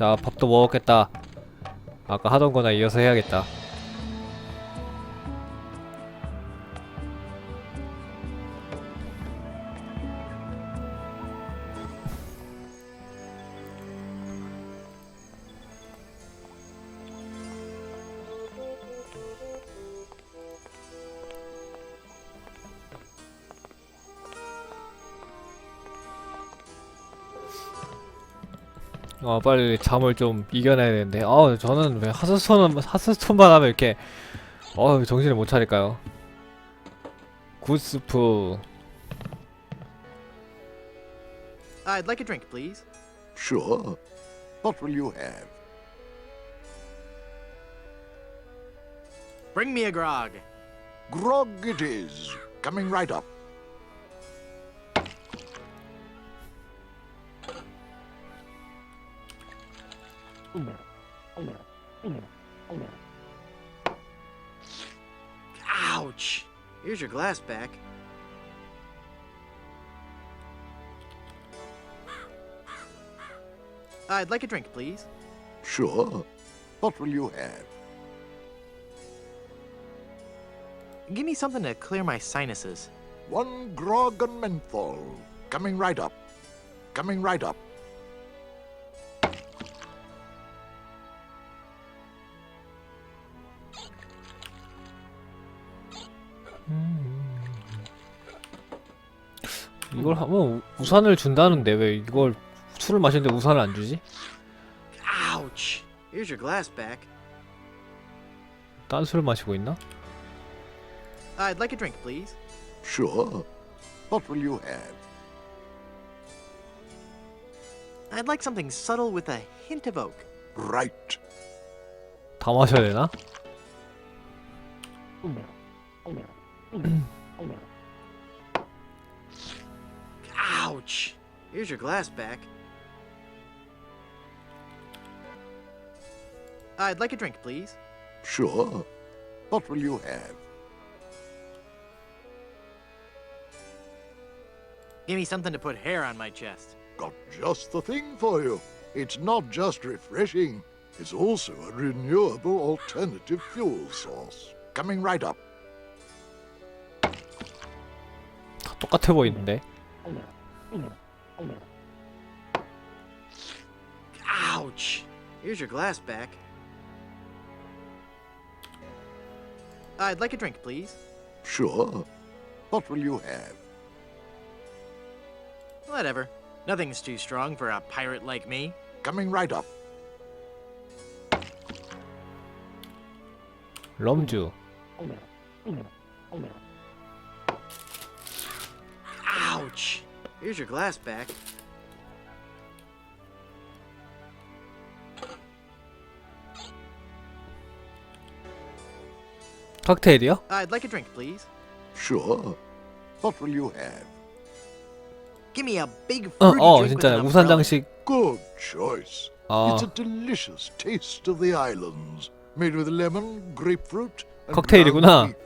자, 밥도 먹었겠다. 아까 하던 거나 이어서 해야겠다. 빨리 잠을 좀 이겨내야 되는데. 저는 왜 하스스톤만 하면 이렇게, 정신을 못 차릴까요? 굿스프. I'd like a drink, please. Sure. What will you have? Bring me a grog. Grog it is. Coming right up. Ouch! Here's your glass back. I'd like a drink, please. Sure. What will you have? Give me something to clear my sinuses. One grog and menthol. Coming right up. Coming right up. 이걸 하면 우산을 준다는데 왜 이걸 술을 마시는데 우산을 안 주지? Ouch! Here's your glass back. 딴 술을 마시고 있나? I'd like a drink, please. Sure. What will you have? I'd like something subtle with a hint of oak. Right. 다 마셔야 되나? Ouch! Here's your glass back. I'd like a drink, please. Sure. What will you have? Give me something to put hair on my chest. Got just the thing for you. It's not just refreshing. It's also a renewable alternative fuel source. Coming right up. 다 똑같아 보이는데. Ouch! Here's your glass back. I'd like a drink, please. Sure. What will you have? Whatever. Nothing's too strong for a pirate like me. Coming right up. 럼주. Ouch! Here's your glass back. 칵테일이요? I'd like a drink, please. Sure. What will you have? Give me a big fruity drink with 진짜 an 우산 umbrella. 장식. Good choice. 아, It's a delicious taste of the islands, made with lemon, grapefruit, and 칵테일이구나. ground beef.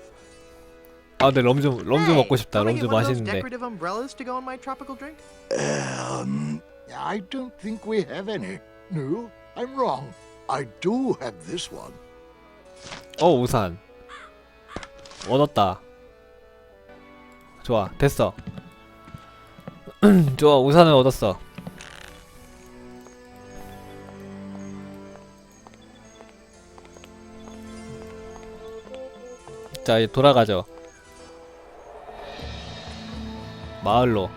근데 럼주 Hey, 먹고 싶다. can I 럼주 get one of those 맛있는데. decorative umbrellas to go in my tropical drink? I don't think we have any. No, I'm wrong. I do have this one. 우산. 얻었다. 좋아, 됐어. 좋아, 우산을 얻었어. 자, 이제 돌아가죠. 마을로.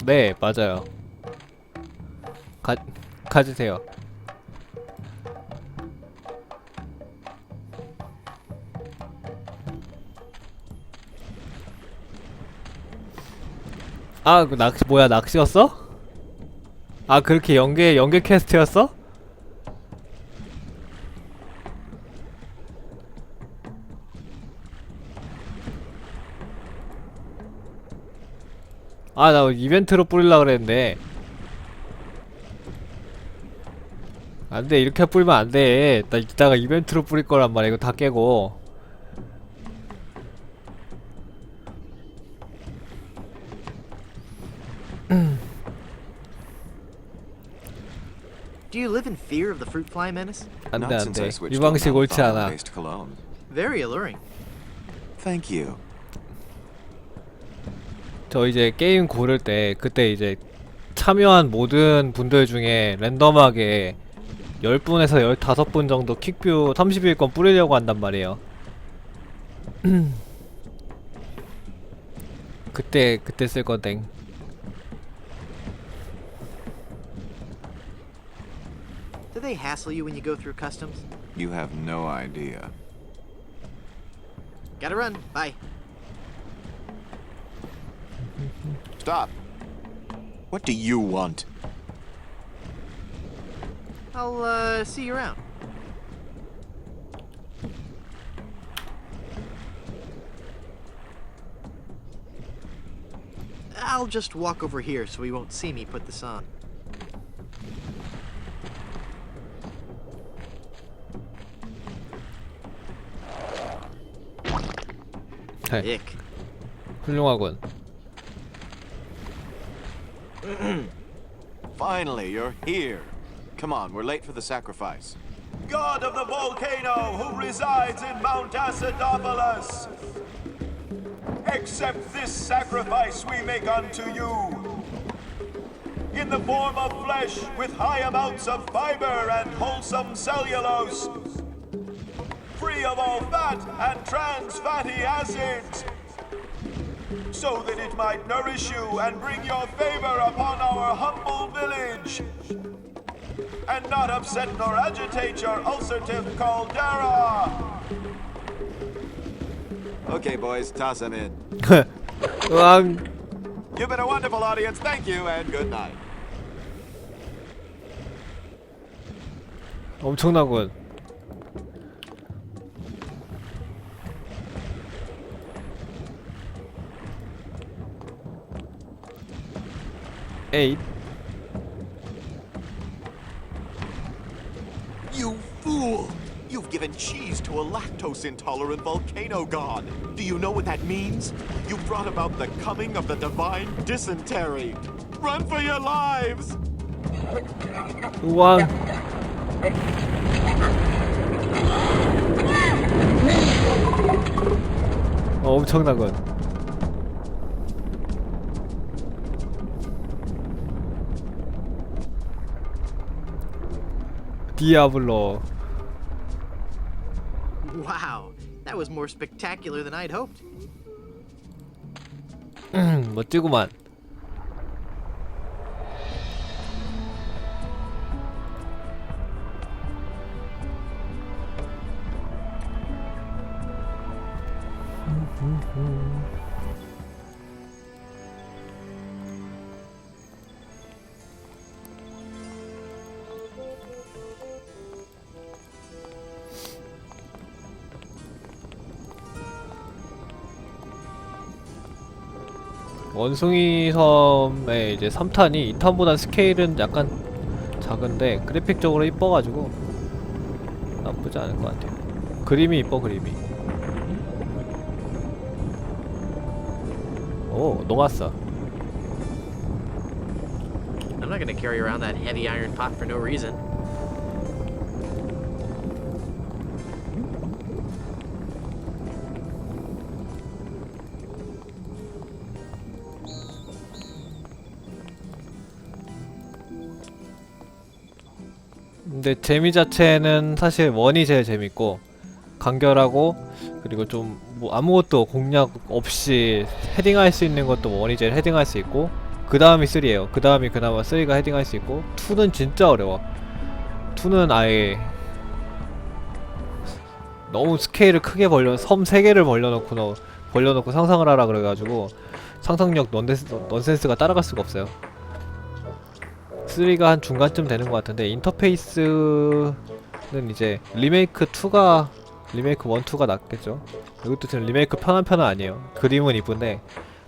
네, 맞아요. 가지세요. 그 낚시, 뭐야, 낚시였어? 그렇게 연계 퀘스트였어? 나 이벤트로 뿌리려고 그랬는데. 안돼, 이렇게 뿌리면 안돼. 나 이따가 이벤트로 뿌릴 거란 말이야. 이거 다 깨고. Do you live in fear of the fruit fly menace? 안돼 Not since I 안돼. switched 이 to a 방식 옳지 않아. menthol-based cologne. Very alluring. Thank you. 저 이제 게임 고를 때 그때 이제 참여한 모든 분들 중에 랜덤하게 10분에서 15분 정도 킥뷰 30일권 뿌리려고 한단 말이에요. 그때 쓸 거댕. Do they hassle you when you go through customs? You have no idea. Gotta run. Bye. Stop. What do you want? I'll see you around. I'll just walk over here so he won't see me put this on. 네, Ick. 훌륭하군. Finally, you're here. Come on, we're late for the sacrifice. God of the volcano who resides in Mount Acidophilus, accept this sacrifice we make unto you. In the form of flesh with high amounts of fiber and wholesome cellulose, free of all fat and trans fatty acids, so that it might nourish you and bring your favor upon our humble village, and not upset nor agitate your ulcerative caldera. Okay, boys, toss them in. 으앙. You've been a wonderful audience. Thank you, and good night. 엄청나군. 에잇. You fool! You've given cheese to a lactose-intolerant volcano god. Do you know what that means? You've brought about the coming of the divine dysentery. Run for your lives! 우왕. 엄청나군. 디아블로. Wow, that was more spectacular than I'd hoped. 멋지구만. 원숭이섬의 이제 3탄이 2탄보단 스케일은 약간 작은데 그래픽적으로 이뻐가지고 나쁘지 않을 것 같아요. 그림이 이뻐, 그림이. 오, 녹았어. I'm not gonna carry around that heavy iron pot for no reason. 근데 재미 자체는 사실 원이 제일 재밌고 간결하고, 그리고 좀 뭐 아무것도 공략 없이 헤딩할 수 있는 것도 원이 제일 헤딩할 수 있고, 그 다음이 3예요. 그 다음이 그나마 3가 헤딩할 수 있고, 2는 진짜 어려워. 2는 아예 너무 스케일을 크게 섬 3개를 벌려놓고 상상을 하라 그래가지고 상상력 넌센스가 따라갈 수가 없어요. 3가 한 중간쯤 되는 것 같은데, 인터페이스는 이제 리메이크 1, 2가 낫겠죠. 이것도 지금 리메이크 편한 편은 아니에요. 그림은 이쁜데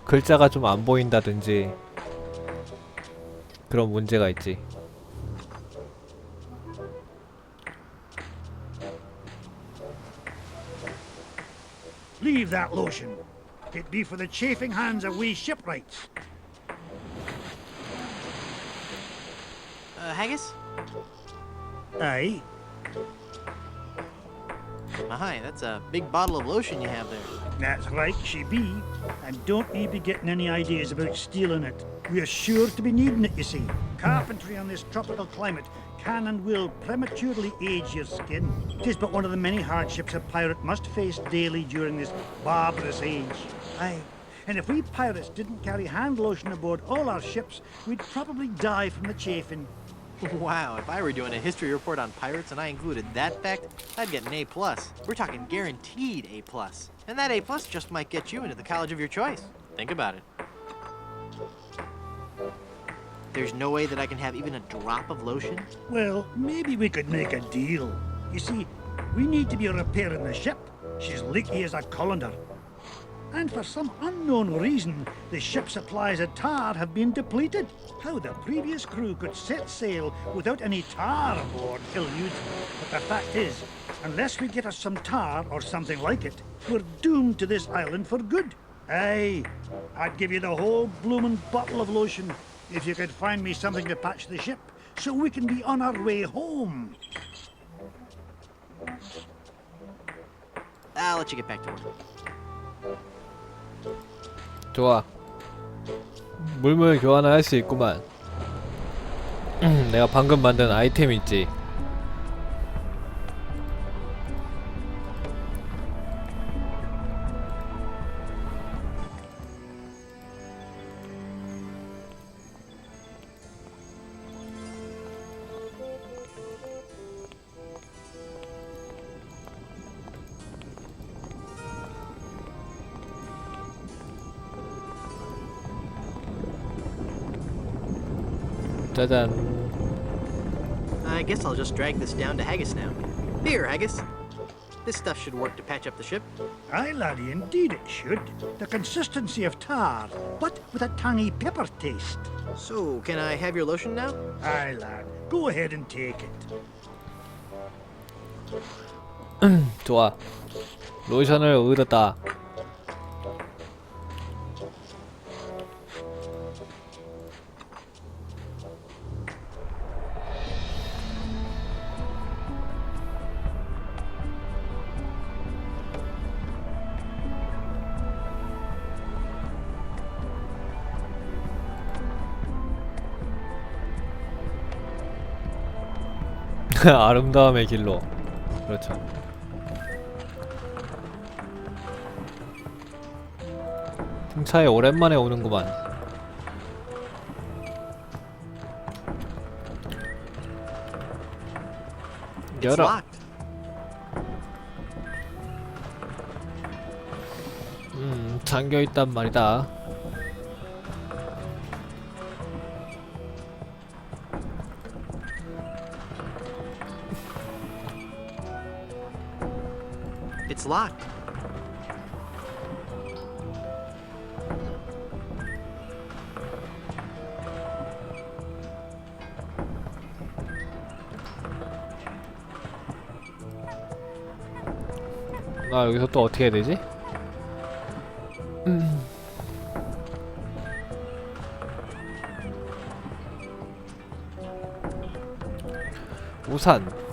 글자가 좀 안 보인다든지 그런 문제가 있지. Leave that lotion. It be for the chafing hands of we shipwrights. Haggis? Aye. My, that's a big bottle of lotion you have there. That's right, she be. And don't ye be getting any ideas about stealing it. We're sure to be needing it, you see. Carpentry on this tropical climate can and will prematurely age your skin. 'Tis but one of the many hardships a pirate must face daily during this barbarous age. Aye. And if we pirates didn't carry hand lotion aboard all our ships, we'd probably die from the chafing. Wow, if I were doing a history report on pirates and I included that fact, I'd get an A+. We're talking guaranteed A+. And that A+ just might get you into the college of your choice. Think about it. There's no way that I can have even a drop of lotion? Well, maybe we could make a deal. You see, we need to be repairing the ship. She's leaky as a colander. And for some unknown reason, the ship's supplies of tar have been depleted. How the previous crew could set sail without any tar aboard eludes me. But the fact is, unless we get us some tar or something like it, we're doomed to this island for good. Aye, I'd give you the whole bloomin' bottle of lotion if you could find me something to patch the ship so we can be on our way home. I'll let you get back to work. 좋아. 물물 교환을 할 수 있구만. 내가 방금 만든 아이템 있지. 짜잔. I guess I'll just drag this down to Haggis now. Here, Haggis. This stuff should work to patch up the ship. Aye, laddie, indeed it should. The consistency of tar, but with a tangy pepper taste. So, can I have your lotion now? Aye, lad, go ahead and take it. 좋아. 로션을 얻었다. 아름다움의 길로. 그렇죠. 승차에 오랜만에 오는구만. It's 열어. locked. 잠겨있단 말이다. It's locked. 나 여기서 또 어떻게 해야 되지? 우산.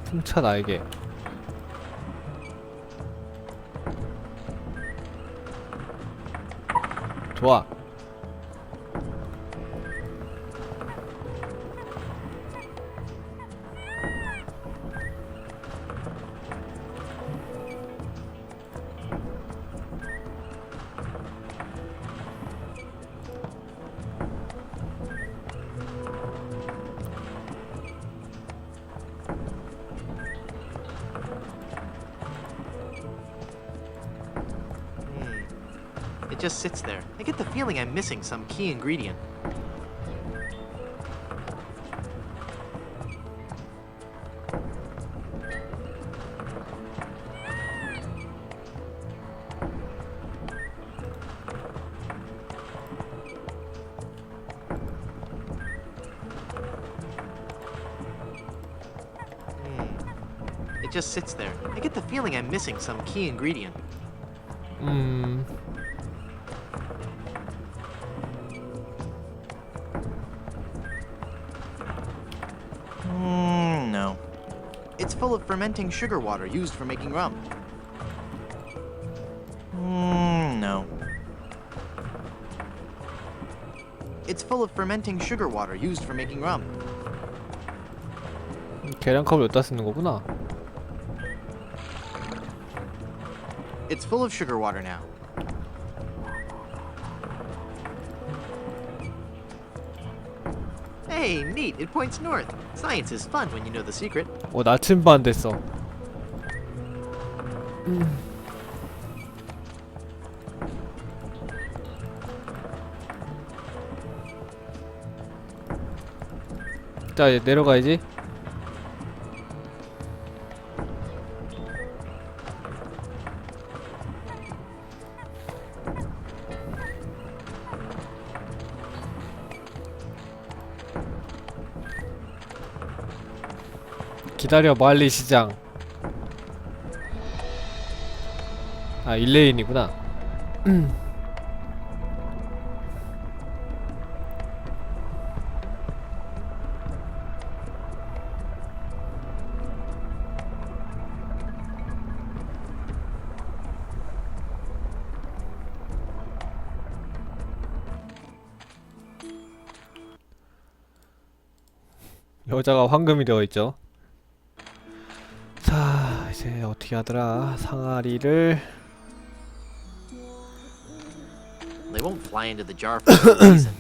풍차 날개. 좋아. It just sits there. I get the feeling I'm missing some key ingredient. It just sits there. I get the feeling I'm missing some key ingredient. No. It's full of fermenting sugar water used for making rum. No. It's full of fermenting sugar water used for making rum. 계량컵을 여기다 쓰는 거구나. It's full of sugar water now. Hey, neat. It points north. Science is fun when you know the secret. 나침반 됐어. 자, 이제 내려가야지. 기다려, 말리 시장. 아, 1레인이구나. 여자가 황금이 되어 있죠. 자, 이제 어떻게 하더라? 상아리를 They won't fly into the jar for no reason.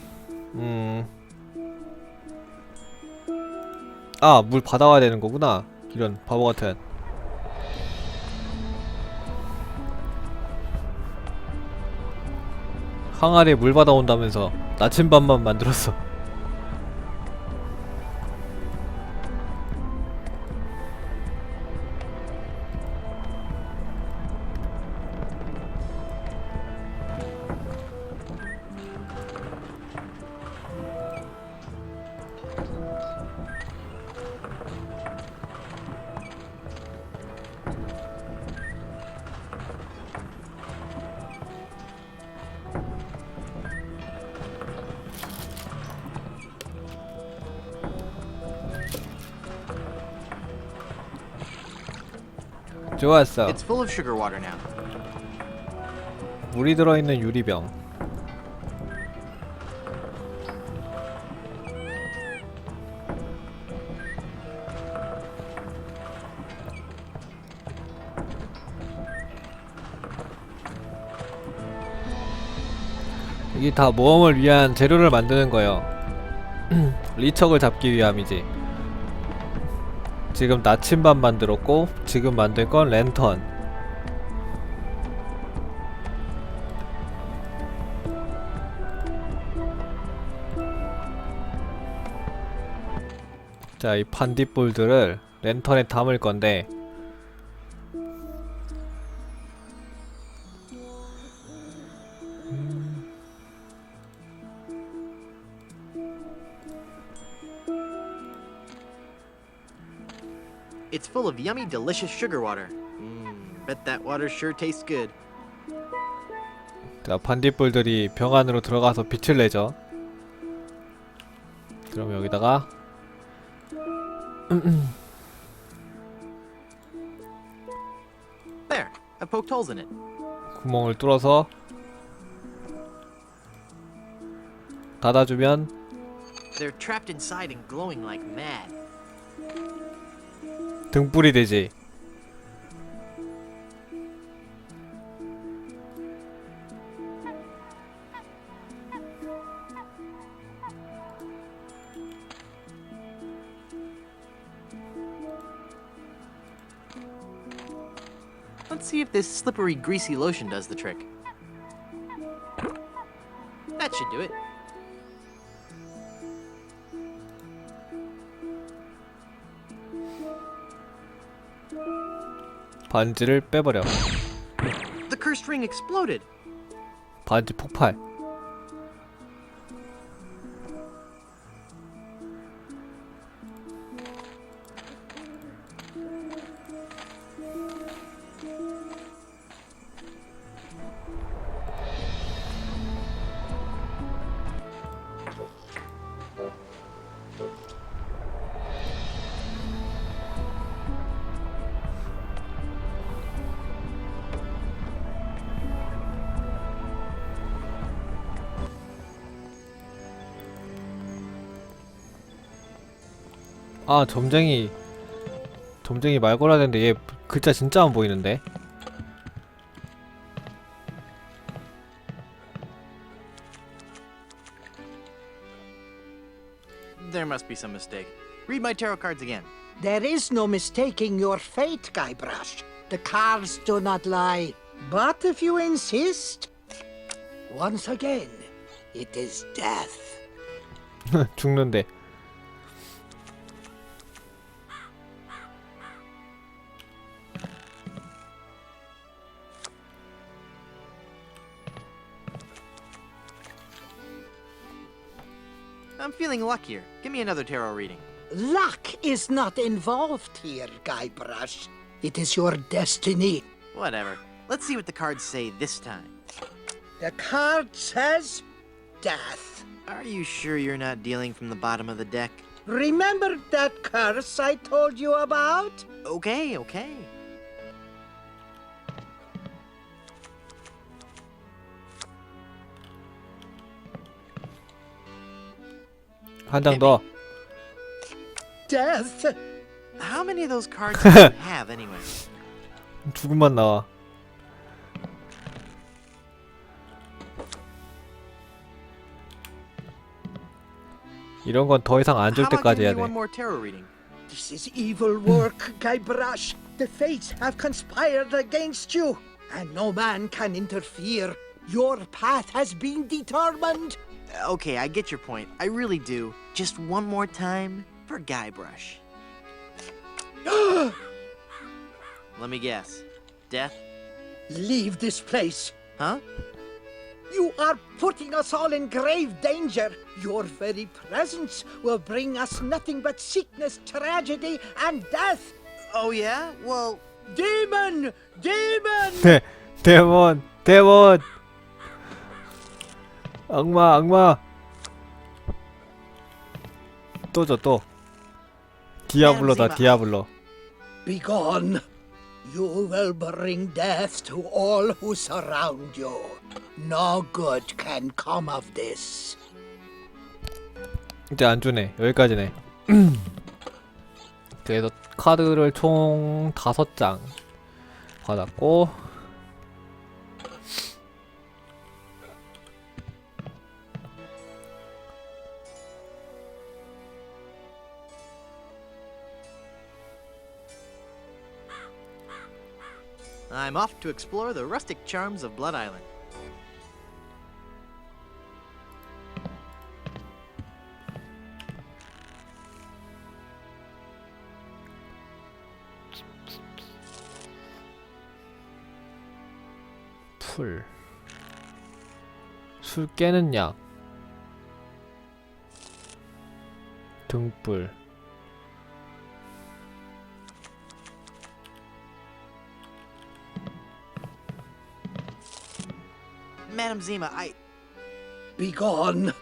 아, 물 받아와야 되는 거구나. 이런 바보 같은. 항아리에 물 받아온다면서 나침반만 만들었어. 좋았어. It's full of sugar water now. 물이 들어있는 유리병. 이게 다 모험을 위한 재료를 만드는 거예요. 리척을 잡기 위함이지. 지금 나침반 만들었고, 지금 만들 건 랜턴. 자, 이 반딧불들을 랜턴에 담을 건데, It's full of yummy, delicious sugar water. Bet that water sure tastes good. 자, 반딧불들이 병 안으로 들어가서 빛을 내죠. 그럼 여기다가 There, I poked holes in it. 구멍을 뚫어서 닫아주면 They're trapped inside and glowing like mad. 등불이 되지. Let's see if this slippery, greasy lotion does the trick. That should do it. 반지를 빼버려. The cursed ring exploded. 반지 폭발. 아, 점쟁이 말 걸어야 되는데 얘 글자 진짜 안 보이는데. There must be some mistake. Read my tarot cards again. There is no mistaking your fate, Guybrush. The cards do not lie. But if you insist, once again, it is death. 죽는데. I'm feeling luckier. Give me another tarot reading. Luck is not involved here, Guybrush. It is your destiny. Whatever. Let's see what the cards say this time. The card says death. Are you sure you're not dealing from the bottom of the deck? Remember that curse I told you about? Okay, okay. 한 장 더. Death. How many of those cards do you have anyway? 죽음만 나와. 이런 건 더 이상 안 줄 How about 때까지 giving 해야 me 돼. one more tarot reading? This is evil work, Guybrush. The fates have conspired against you, and no man can interfere. Your path has been determined. Okay, I get your point. I really do. Just one more time for Guybrush. Let me guess. Death? Leave this place. Huh? You are putting us all in grave danger. Your very presence will bring us nothing but sickness, tragedy, and death. Oh yeah? Well, Demon! Demon! 데몬. 악마. 또 줘, 또. 디아블로다, 디아블로. Begone. You will bring death to all who surround you. No good can come of this. 이제 안 주네. 여기까지네. 그래서 카드를 총 5장 받았고, I'm off to explore the rustic charms of Blood Island. 풀. 술 깨는 약. 등불. Madam Zima, Begone.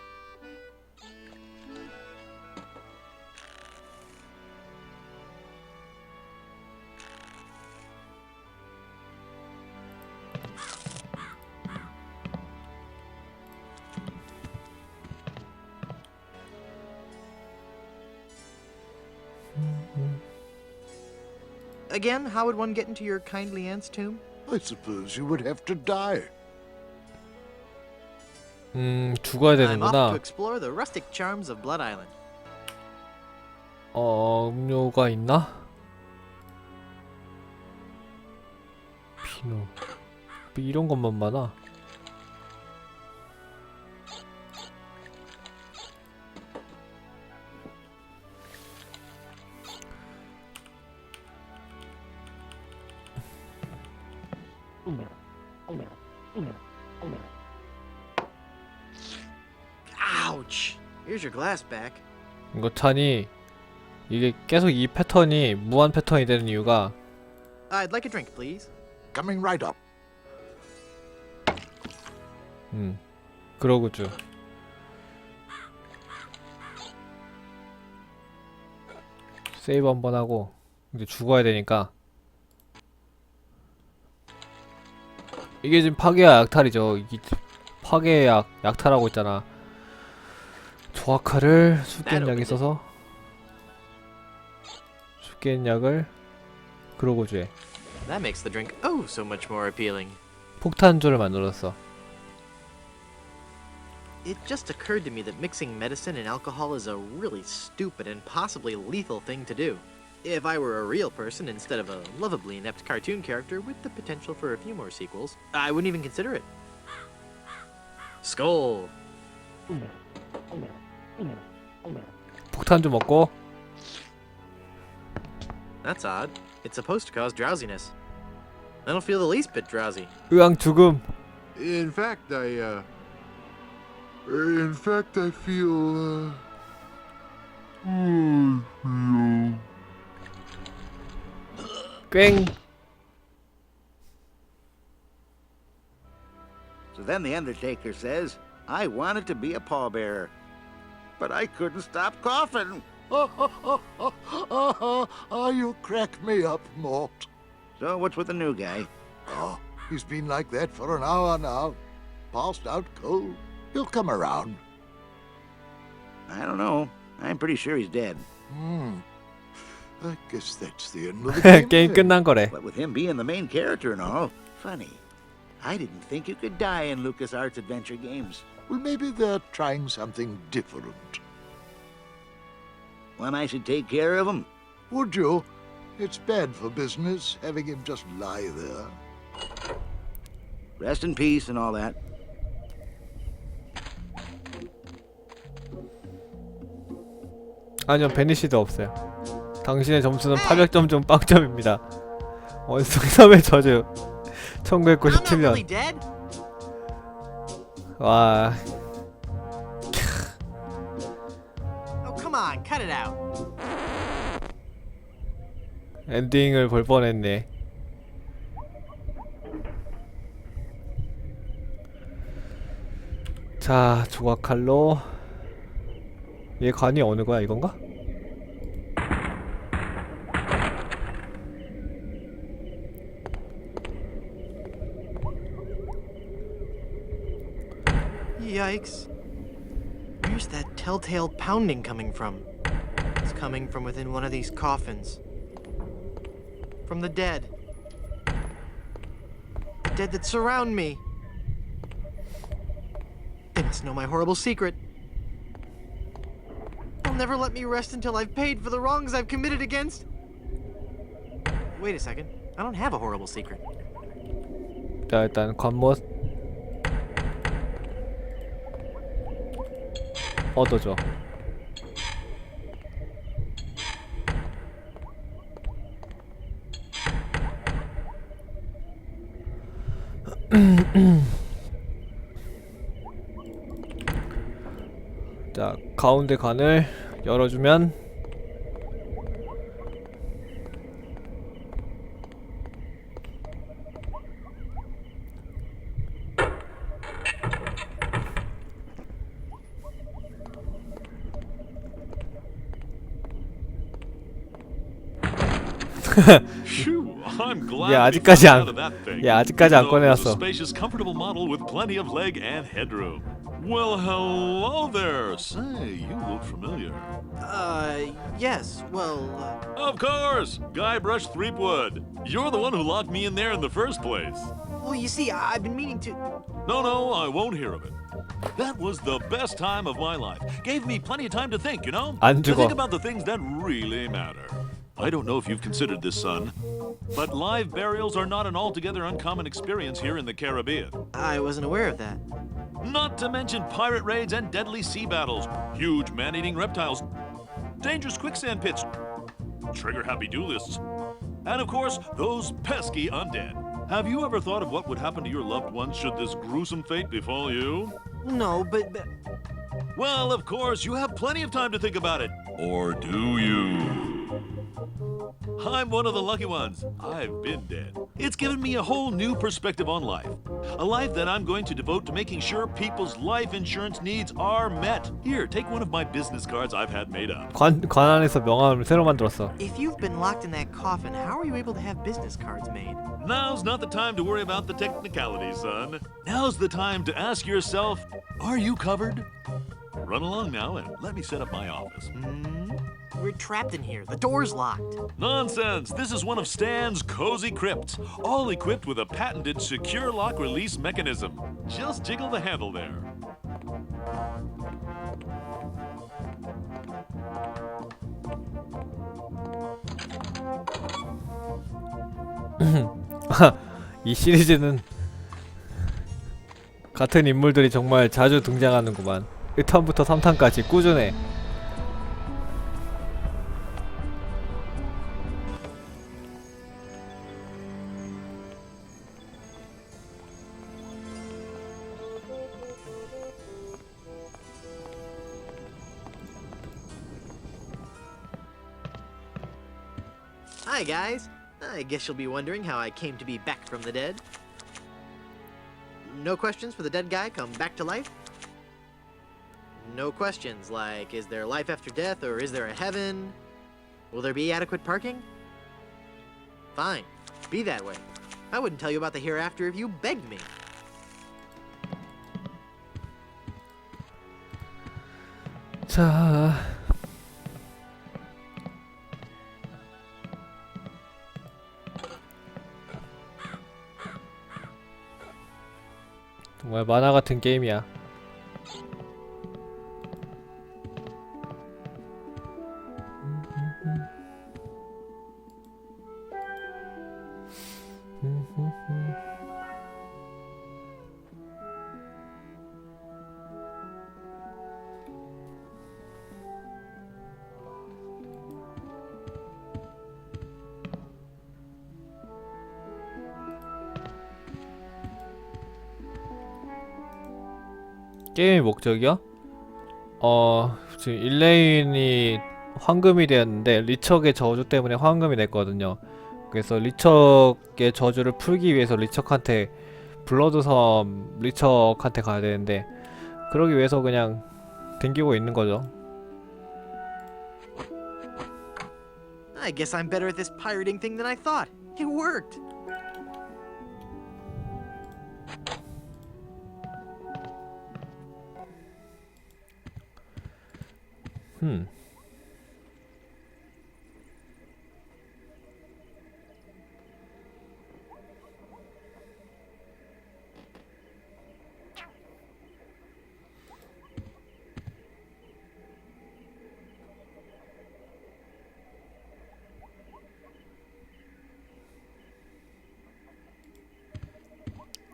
Again, how would one get into your kindly aunt's tomb? I suppose you would have to die. 죽어야 I'm off to 되는구나. explore the rustic charms of Blood Island. 음료가 있나? 비누. 이런 것만 많아. Ouch! Here's your glass back. 이거 찬이 이게 계속 이 패턴이 무한 패턴이 되는 이유가 I'd like a drink, please. Coming right up. 그러고죠. 세이브 한번 하고 이제 죽어야 되니까. 이게 지금 파괴야 약탈이죠. 이게 파괴 약탈하고 있잖아. 조화카를 숫견약에 써서 섞인 약을 그러고 주해. That makes the drink oh so much more appealing. 폭탄주를 만들었어. It just occurred to me that mixing medicine and alcohol is a really stupid and possibly lethal thing to do. If I were a real person instead of a lovably inept cartoon character with the potential for a few more sequels, I wouldn't even consider it. Skull! 폭탄주 먹고. That's odd. It's supposed to cause drowsiness. I don't feel the least bit drowsy. 으앙 죽음. In fact, I feel, 꽹. So then the Undertaker says, I wanted to be a pallbearer, but I couldn't stop coughing. you crack me up, Mort. So what's with the new guy? Oh, he's been like that for an hour now. Passed out cold. He'll come around. I don't know. I'm pretty sure he's dead. I guess that's the end of the game. 게임 then. 끝난 거래. But with him being the main character and all, funny. I didn't think you could die in LucasArts adventure games. Well, maybe they're trying something different. When I should take care of him? Would you? It's bad for business having him just lie there. Rest in peace and all that. 아니요, 베니시도 없어요. 당신의 점수는 800점 중 빵점입니다. 원숭이섬의 저주. I'm not really 1997년. dead. 와, Oh, come on, cut it out. 엔딩을 볼 뻔했네. 자, 조각칼로. 얘 관이 어느 거야, 이건가? Yikes. Where's that telltale pounding coming from? It's coming from within one of these coffins. From the dead. The dead that surround me. They must know my horrible secret. They'll never let me rest until I've paid for the wrongs I've committed against. Wait a second. I don't have a horrible secret. 자, 일단 관못 얻어줘. 자, 가운데 관을 열어주면 Phew, I'm glad 야, we 아직까지 got 안- out of that thing. 야, 아직까지 안 Even though it was 꺼내놨어. a spacious, comfortable model with plenty of leg and headroom. Well, hello there. Say, you look familiar. Yes, well, Of course, Guybrush Threepwood. You're the one who locked me in there in the first place. well, you see, I've been meaning to. No, I won't hear of it. That was the best time of my life. Gave me plenty of time to think, you know? 안 To 죽어. think about the things that really matter. I don't know if you've considered this, son, but live burials are not an altogether uncommon experience here in the Caribbean. I wasn't aware of that. Not to mention pirate raids and deadly sea battles, huge man-eating reptiles, dangerous quicksand pits, trigger-happy duelists, and of course, those pesky undead. Have you ever thought of what would happen to your loved ones should this gruesome fate befall you? No, but Well, of course, you have plenty of time to think about it. Or do you? I'm one of the lucky ones. I've been dead. It's given me a whole new perspective on life. A life that I'm going to devote to making sure people's life insurance needs are met. Here, take one of my business cards I've had made up. 관 안에서 명함을 새로 만들었어. if you've been locked in that coffin, how are you able to have business cards made? Now's not the time to worry about the technicalities, son. Now's the time to ask yourself, are you covered? Run along now and let me set up my office. We're trapped in here. The door's locked. Nonsense! This is one of Stan's cozy crypts, all equipped with a patented secure lock release mechanism. Just jiggle the handle there. 이 시리즈는 같은 인물들이 정말 자주 등장하는구만. 1탄부터 3탄까지 꾸준해. Hi, guys. I guess you'll be wondering how I came to be back from the dead. No questions for the dead guy come back to life? No questions like, is there life after death or is there a heaven? Will there be adequate parking? Fine. Be that way. I wouldn't tell you about the hereafter if you begged me. 자, 정말 만화 같은 게임이야. 게임의 목적이요? 지금 일레인이 황금이 되었는데 리척의 저주 때문에 황금이 됐거든요. 그래서 리척의 저주를 풀기 위해서 리척한테 블러드섬 리척한테 가야 되는데 그러기 위해서 그냥 댕기고 있는 거죠. I guess I'm better at this pirating thing than I thought. It worked.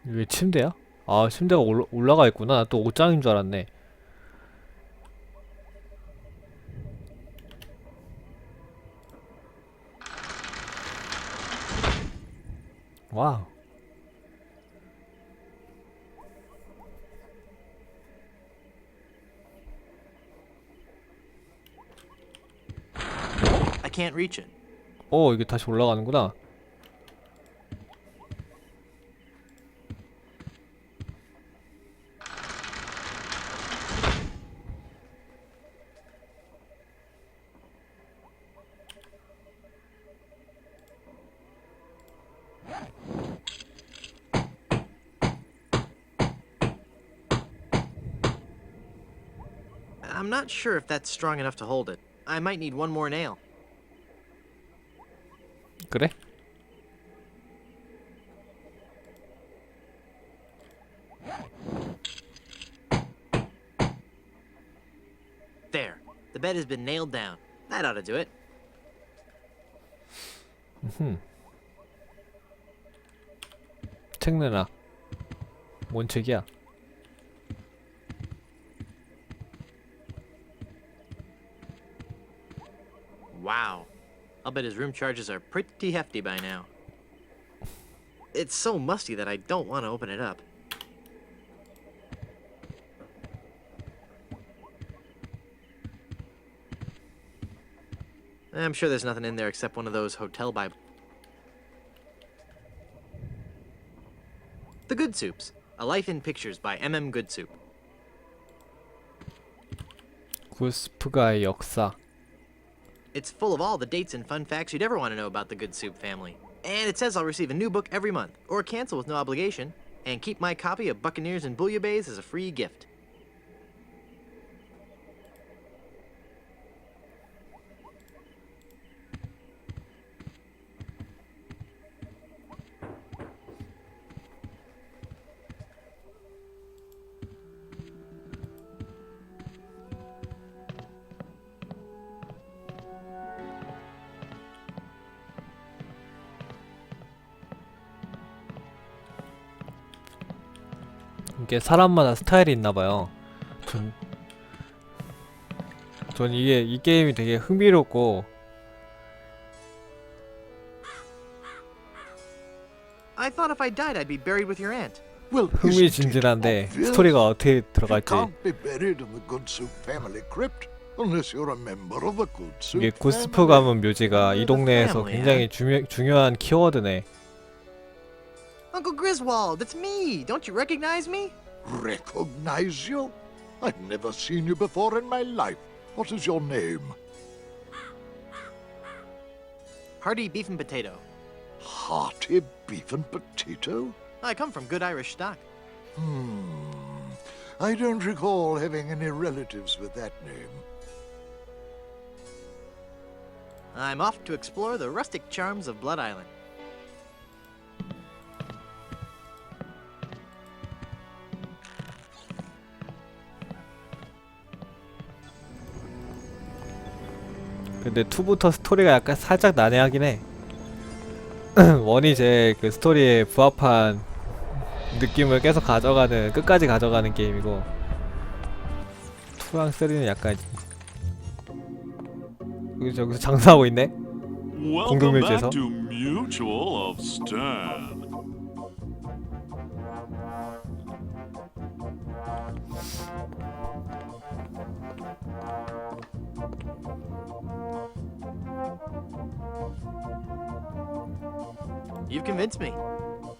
이게 침대야? 아, 침대가 올라가 있구나. 또 옷장인 줄 알았네. 와우. I can't reach it. 이게 다시 올라가는구나. I'm not sure if that's strong enough to hold it. I might need one more nail. 그래? There. The bed has been nailed down. That ought to do it. 책 내놔. 뭔 책이야? Wow. I'll bet his room charges are pretty hefty by now. It's so musty that I don't want to open it up. I'm sure there's nothing in there except one of those hotel Bibles. The Good Soups. A Life in Pictures by M.M. Goodsoup. 구스프가의 역사. It's full of all the dates and fun facts you'd ever want to know about the Goodsoup family. And it says I'll receive a new book every month, or cancel with no obligation, and keep my copy of Buccaneers and Bouillabaisse as a free gift. 이게 사람마다 스타일이 있나봐요. 전 이 게임이 되게 흥미롭고 I thought if I died, I'd be buried with your aunt. Well, isn't it 흥미진진한데 obvious? 스토리가 어떻게 You 들어갈지. can't be buried in the Good Soup family crypt unless you're a member of the Good Soup 이게 구스프 family. 가문 묘지가 이 동네에서 굉장히 중요한 키워드네. Uncle Griswold, it's me. Don't you recognize me? Recognize you? I've never seen you before in my life. What is your name? Hearty beef and potato. Hearty beef and potato? I come from good Irish stock. I don't recall having any relatives with that name. I'm off to explore the rustic charms of Blood Island. 근데 2부터 스토리가 약간 살짝 난해하긴 해. 원이 제 그 스토리에 부합한 느낌을 계속 끝까지 가져가는 게임이고 2랑 3는 약간 저기서 장사하고 있네? Welcome 공동묘지에서. back to Mutual of Stan. You've convinced me.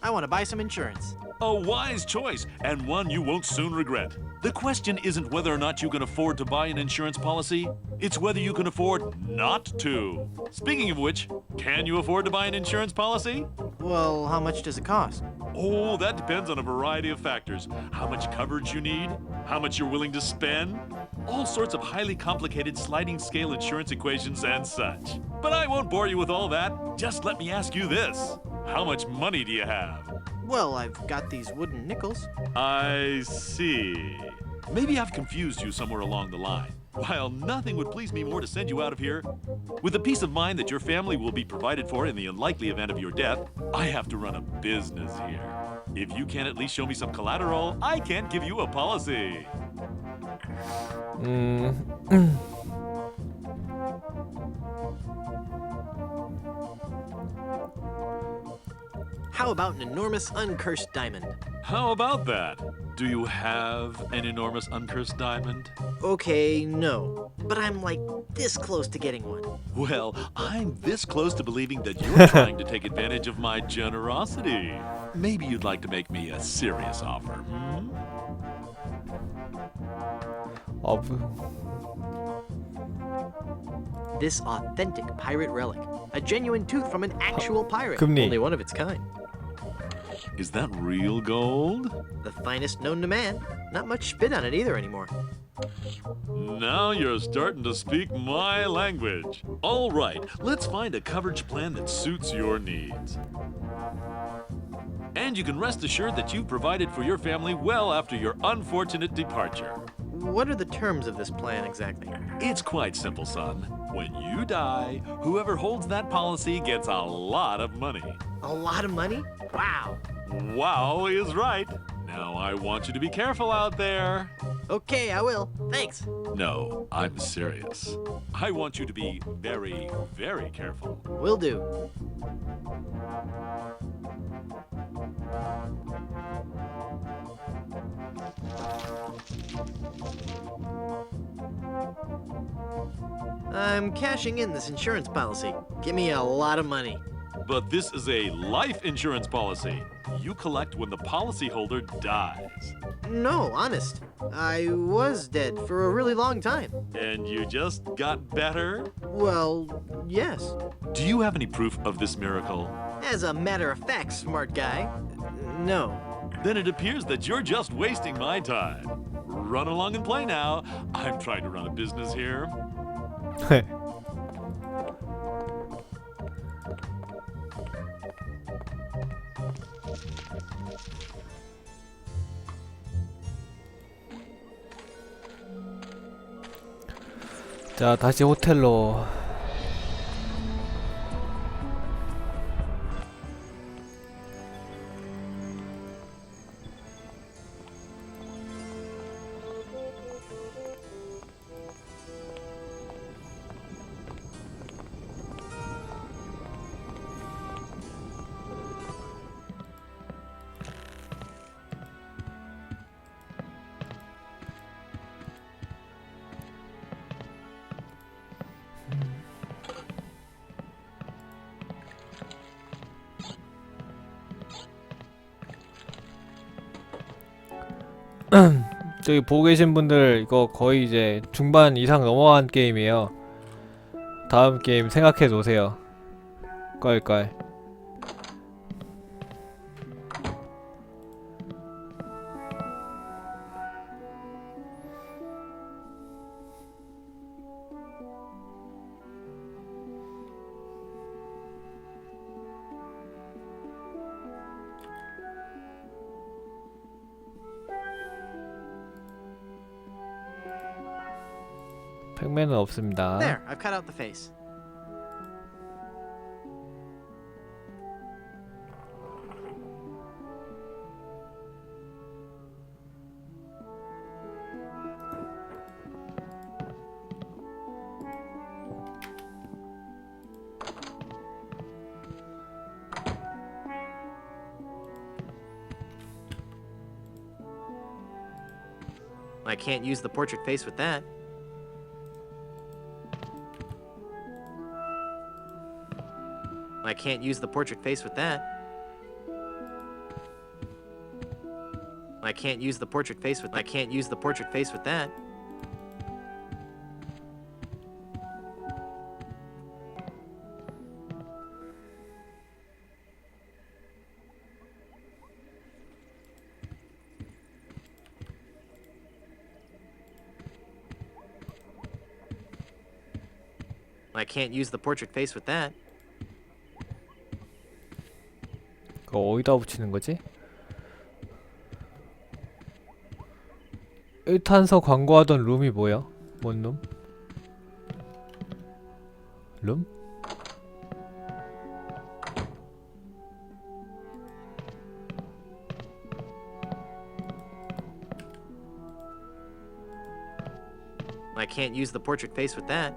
I want to buy some insurance. A wise choice, and one you won't soon regret. The question isn't whether or not you can afford to buy an insurance policy, it's whether you can afford not to. Speaking of which, can you afford to buy an insurance policy? Well, how much does it cost? Oh, that depends on a variety of factors. How much coverage you need, how much you're willing to spend, all sorts of highly complicated sliding scale insurance equations and such. But I won't bore you with all that. Just let me ask you this. How much money do you have? Well, I've got these wooden nickels. I see. Maybe I've confused you somewhere along the line. While nothing would please me more to send you out of here, with the peace of mind that your family will be provided for in the unlikely event of your death, I have to run a business here. If you can't at least show me some collateral, I can't give you a policy. How about an enormous uncursed diamond? How about that? Do you have an enormous uncursed diamond? Okay, no. But I'm like this close to getting one. Well, I'm this close to believing that you're trying to take advantage of my generosity. Maybe you'd like to make me a serious offer, hmm? This authentic pirate relic. A genuine tooth from an actual pirate. 금리. Only one of its kind. Is that real gold? The finest known to man. Not much spit on it either anymore. Now you're starting to speak my language. All right, let's find a coverage plan that suits your needs. And you can rest assured that you've provided for your family well after your unfortunate departure. What are the terms of this plan exactly? It's quite simple, son. When you die, whoever holds that policy gets a lot of money. A lot of money? Wow. Wow is right. Now I want you to be careful out there. Okay, I will. Thanks. No, I'm serious. I want you to be very, very careful. Will do. I'm cashing in this insurance policy. Give me a lot of money. But this is a life insurance policy. You collect when the policyholder dies. No, honest. I was dead for a really long time. And you just got better? Well, yes. Do you have any proof of this miracle? As a matter of fact, smart guy, no. Then it appears that you're just wasting my time. Run along and play now. I'm trying to run a business here. 자, 다시 호텔로. 저기 보고 계신 분들 이거 거의 이제 중반 이상 넘어간 게임이에요. 다음 게임 생각해 놓으세요. 껄껄. 팩맨은 없습니다. There, I've cut out the face. I can't use the portrait face with that. I can't use the portrait face with that. I can't use the portrait face with I can't use the portrait face with that. I can't use the portrait face with that. 그거 어디다 붙이는 거지? 1탄서 광고하던 룸이 뭐야? 뭔 룸? 룸? I can't use the portrait face with that.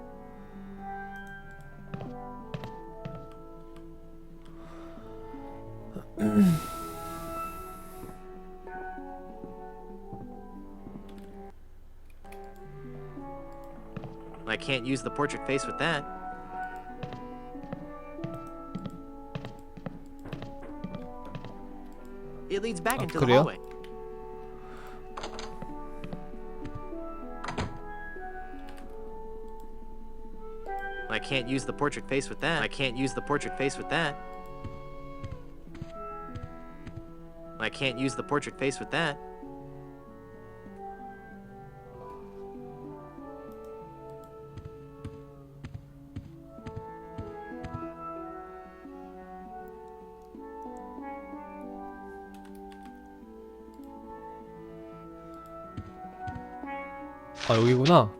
I can't use the portrait face with that. It leads back into the 그래요? hallway. I can't use the portrait face with that. I can't use the portrait face with that. I can't use the portrait face with that. 아 여기구나.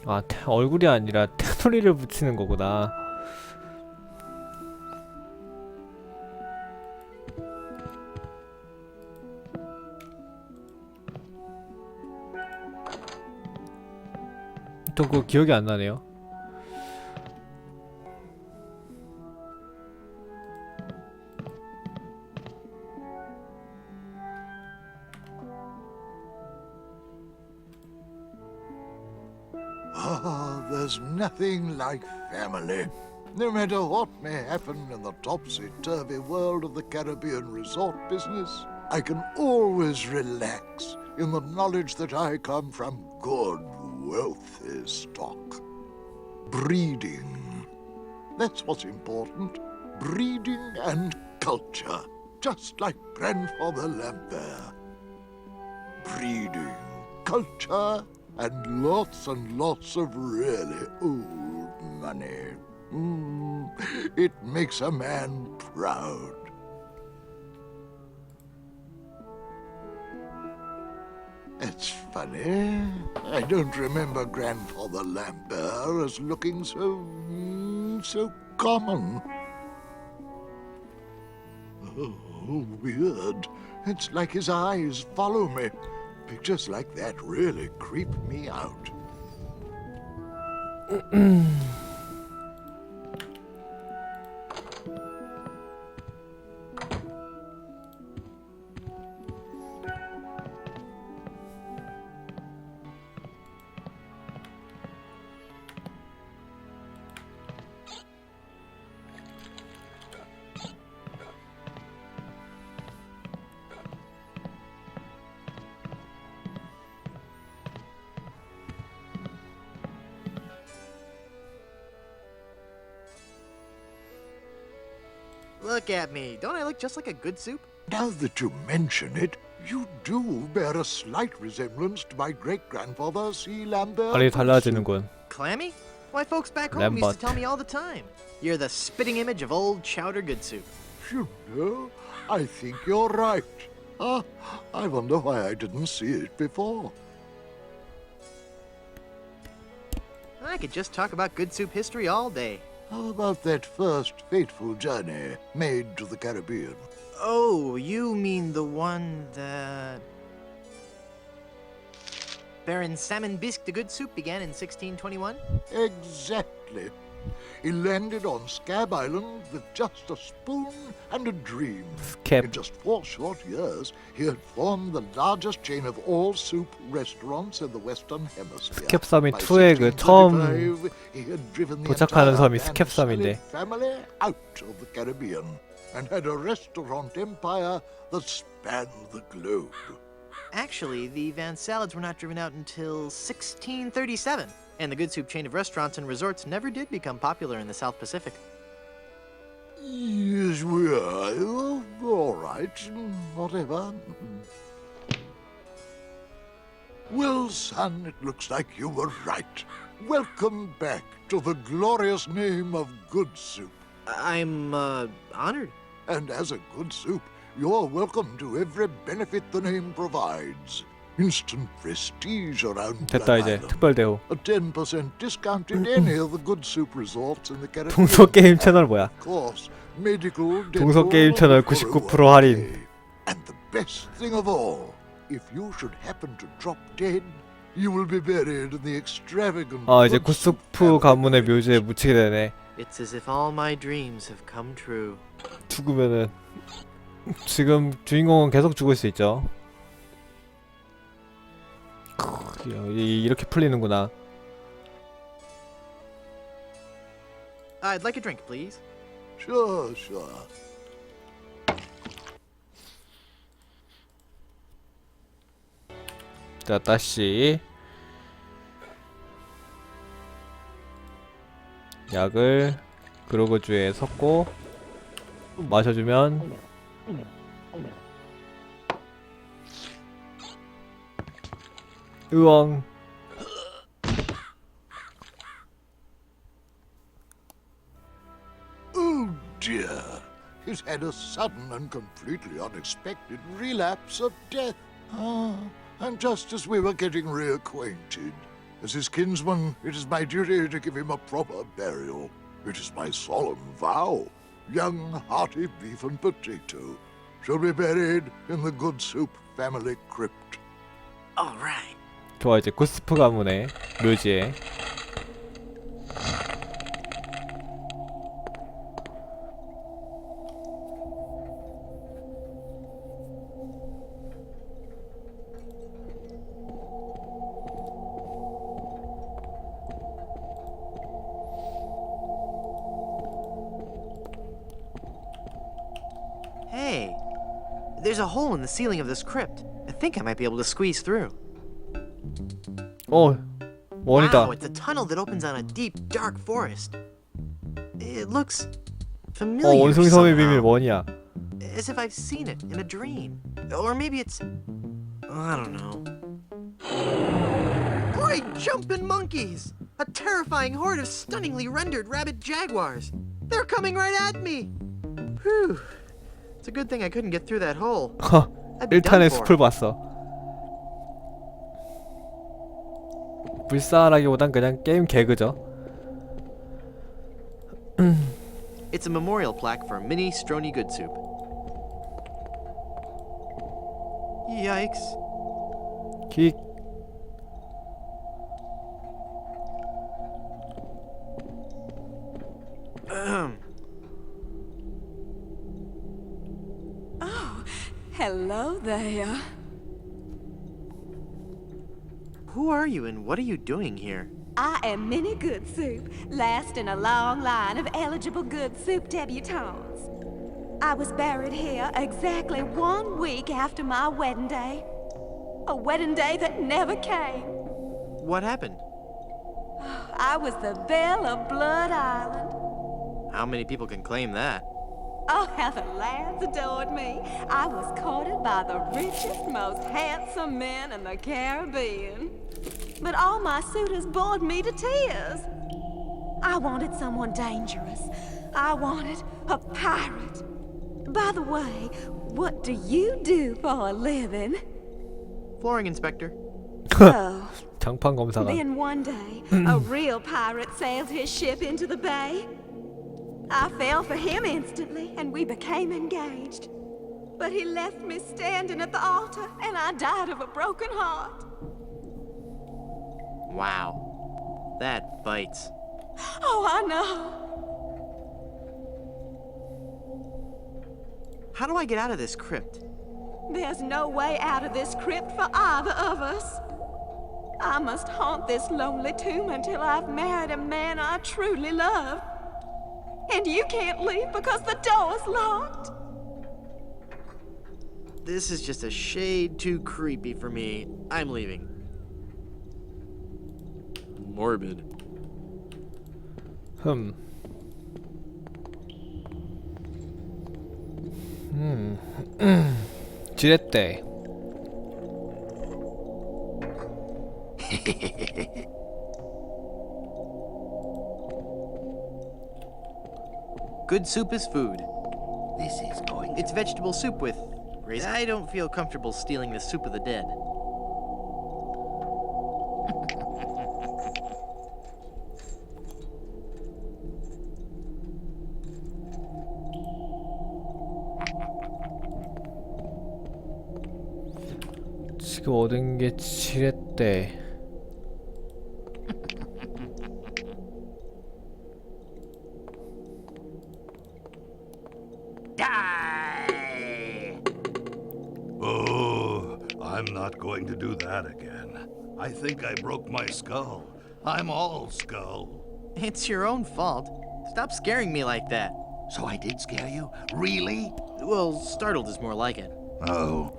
아 얼굴이 아니라 테두리를 붙이는 거구나. 또 그거 기억이 안 나네요. Ah, there's nothing like family. No matter what may happen in the topsy-turvy world of the Caribbean resort business, I can always relax in the knowledge that I come from good, wealthy stock. Breeding. That's what's important. Breeding and culture. Just like Grandfather Lambert. Breeding, culture, and lots of really old money. It makes a man proud. It's funny. I don't remember Grandfather Lambert as looking so common. Oh, weird. It's like his eyes follow me. Pictures like that really creep me out. Look at me. Don't I look just like a good soup? Now that you mention it, you do bear a slight resemblance to my great-grandfather, C. Lambert. 발이 달라지는군. Clammy? Why, folks back home used to Lambert. tell me all the time. You're the spitting image of old chowder good soup. You know, I think you're right. I wonder why I didn't see it before. I could just talk about good soup history all day. How about that first fateful journey made to the Caribbean? Oh, you mean the one that... Baron Salmon Bisque de Good Soup began in 1621? Exactly. He landed on Scab Island with just a spoon and a dream. Scab. In just 4 short years, he had formed the largest chain of all soup restaurants in the Western Hemisphere. 스캡섬이 By 2의 그 처음 1635, he had driven the 도착하는 entire 섬이 Van 스캡섬인데. Sallet family out of the Caribbean and had a restaurant empire that spanned the globe. Actually, the Van Salads were not driven out until 1637, and the good soup chain of restaurants and resorts never did become popular in the South Pacific. Yes, we are. All right, whatever. Well, son, it looks like you were right. Welcome back to the glorious name of Good Soup. I'm, honored. And as a Good Soup, you're welcome to every benefit the name provides. Instant prestige around 됐다 Black 이제 Island. 특별 대우. A 10% discount in any of the Good Soup resorts in the Caribbean. 동서 게임 채널 뭐야? Of course, medical, 동서 dental, 게임 채널 for a 99% 할인. day. And the best thing of all, if you should happen to drop dead, you will be buried in the extravagant. 아 이제 Good Soup 구스프 family 가문의 crypt. 묘지에 묻히게 되네. It's as if all my dreams have come true. 죽으면은 지금 주인공은 계속 죽을 수 있죠. 이렇게 풀리는구나. I'd like a drink, please. Sure, sure. 자 다시 약을 그로그주에 섞고 마셔주면 으엉. Oh dear. He's had a sudden and completely unexpected relapse of death. And just as we were getting reacquainted, as his kinsman, it is my duty to give him a proper burial. It is my solemn vow. Young, hearty beef and potato shall be buried in the Good Soup family crypt. All right. 좋아 이제 구스프 가문의 묘지에 Hey, there's a hole in the ceiling of this crypt. I think I might be able to squeeze through. 원이다. Wow, it's a tunnel that opens on a deep, dark forest. It looks familiar 원숭이섬의 비밀 somehow, 1이야. as if I've seen it in a dream. Or maybe it's... I don't know. Great jumping monkeys! A terrifying horde of stunningly rendered rabid jaguars. They're coming right at me! Whew. It's a good thing I couldn't get through that hole. I'd be done 1탄의 for. 숲을 봤어. 불쌍하기보단 그냥 게임 개그죠. It's a memorial plaque for Minnie Strony Good Soup. Yikes. 킥. Hello there. Who are you and what are you doing here? I am Minnie Good Soup, last in a long line of eligible Good Soup debutantes. I was buried here exactly 1 week after my wedding day. A wedding day that never came. What happened? I was the belle of Blood Island. How many people can claim that? Oh, how the lads adored me. I was courted by the richest, most handsome men in the Caribbean. But all my suitors bored me to tears. I wanted someone dangerous. I wanted a pirate. By the way, what do you do for a living? Flooring inspector. Oh, 장판 검사관. then one day, a real pirate sailed his ship into the bay. I fell for him instantly, and we became engaged. But he left me standing at the altar, and I died of a broken heart. Wow. That bites. Oh, I know. How do I get out of this crypt? There's no way out of this crypt for either of us. I must haunt this lonely tomb until I've married a man I truly love. And you can't leave because the door's locked. This is just a shade too creepy for me. I'm leaving. Morbid. 지렛대. Good soup is food. This is going. It's vegetable soup with raisins. I don't feel comfortable stealing the soup of the dead. 지금 얻은 게 지렛대. Die! Oh, I'm not going to do that again. I think I broke my skull. I'm all skull. It's your own fault. Stop scaring me like that. So I did scare you? Really? Well, startled is more like it. Oh.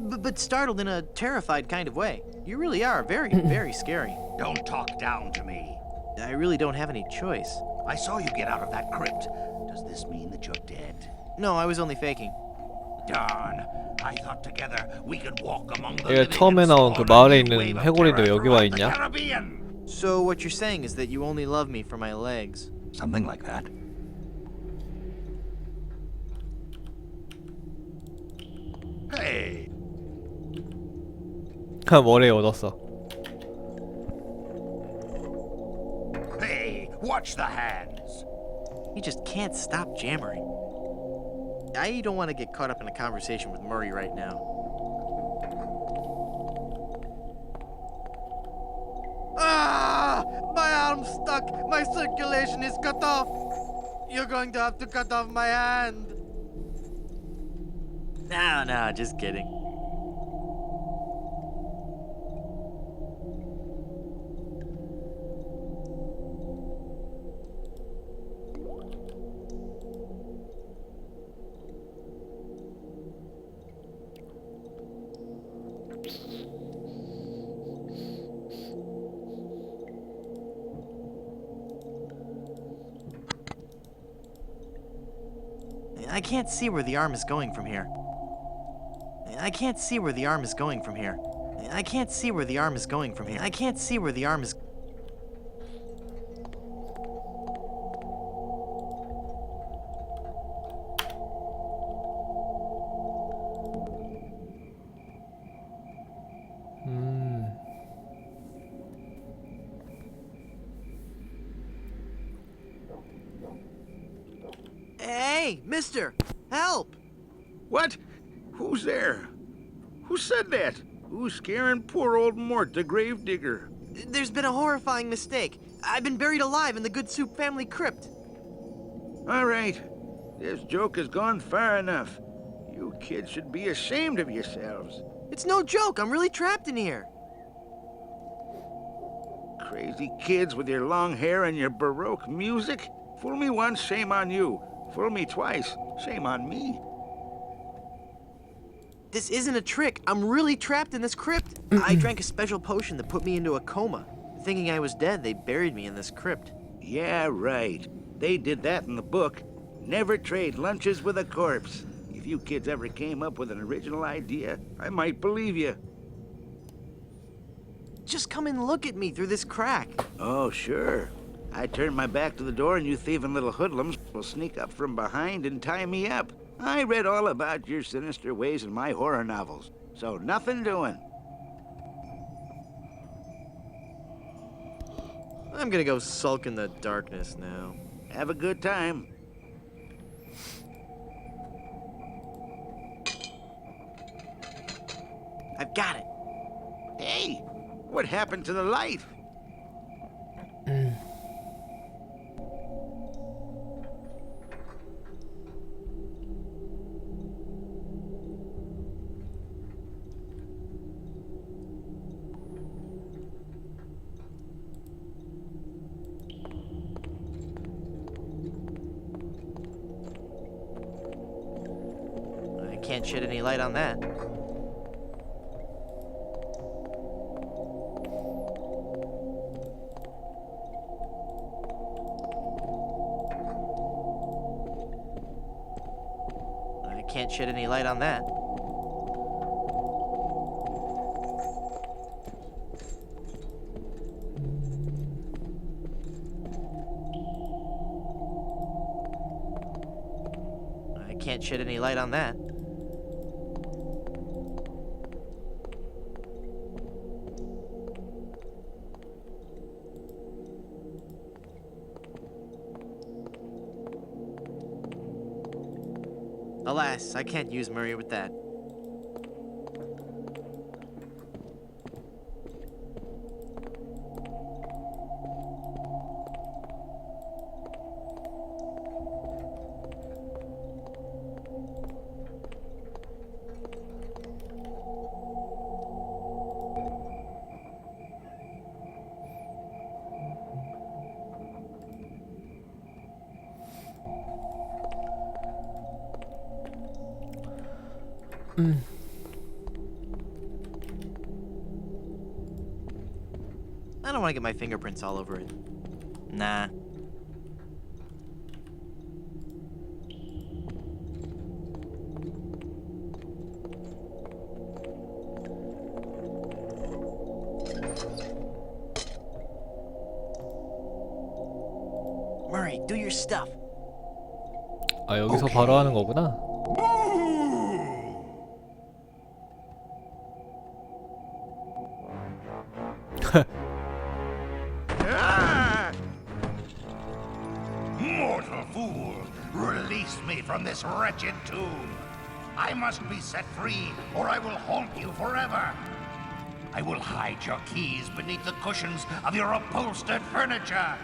But startled in a terrified kind of way. You really are very, very scary. Don't talk down to me. I really don't have any choice. I saw you get out of that crypt. Does this mean that you're dead? No, I was only faking. Darn. I thought together we could walk among the 얘가 living 처음에 and 나온 그 spawn 마을에 a new 있는 wave of 해골이도 terror 여기 와 throughout the 있냐? Caribbean. So what you're saying is that you only love me for my legs. Something like that. Hey, 머리에 얻었어. hey, watch the hands. You just can't stop jammering. I don't want to get caught up in a conversation with Murray right now. Ah! My arm's stuck! My circulation is cut off! You're going to have to cut off my hand! No, just kidding. I can't see where the arm is going from here. I can't see where the arm is going from here. I can't see where the arm is going from here. I can't see where the arm is. Hey, mister! Help! What? Who's there? Who said that? Who's scaring poor old Mort, the gravedigger? There's been a horrifying mistake. I've been buried alive in the Good Soup family crypt. All right. This joke has gone far enough. You kids should be ashamed of yourselves. It's no joke. I'm really trapped in here. Crazy kids with your long hair and your Baroque music. Fool me once, shame on you. Fool me twice, shame on me. This isn't a trick. I'm really trapped in this crypt. I drank a special potion that put me into a coma. Thinking I was dead, they buried me in this crypt. Yeah, right. They did that in the book. Never trade lunches with a corpse. If you kids ever came up with an original idea, I might believe you. Just come and look at me through this crack. Oh, sure. I turn my back to the door and you thieving little hoodlums will sneak up from behind and tie me up. I read all about your sinister ways in my horror novels, so nothing doing. I'm gonna go sulk in the darkness now. Have a good time. I've got it. Hey, what happened to the light? I can't shed any light on that. I can't shed any light on that. I can't shed any light on that. Alas, I can't use Murray with that. I don't want to get my fingerprints all over it. Nah. Murray, do your stuff. 아, 여기서 바로 하는 거구나. Mortal fool! Release me from this wretched tomb! I must be set free, or I will haunt you forever! I will hide your keys beneath the cushions of your upholstered furniture!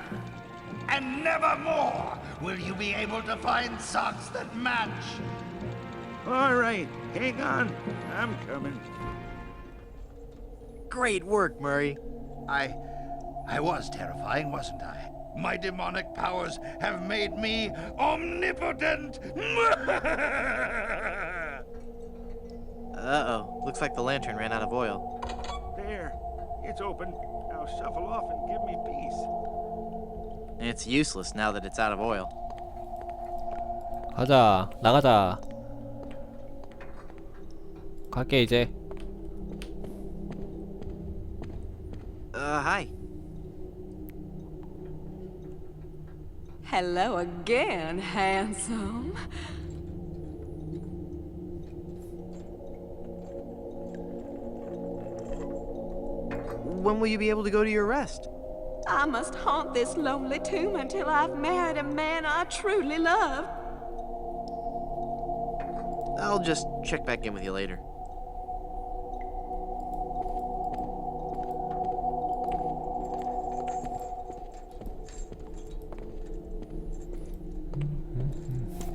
And never more will you be able to find socks that match! All right, hang on. I'm coming. Great work, Murray. I was terrifying, wasn't I? My demonic powers have made me omnipotent! Uh-oh. Looks like the lantern ran out of oil. There, it's open. Now shuffle off and give me peace. It's useless now that it's out of oil. 가자, 나가자. 갈게 이제. Hi. Hello again, handsome. When will you be able to go to your rest? I must haunt this lonely tomb until I've married a man I truly love. I'll just check back in with you later.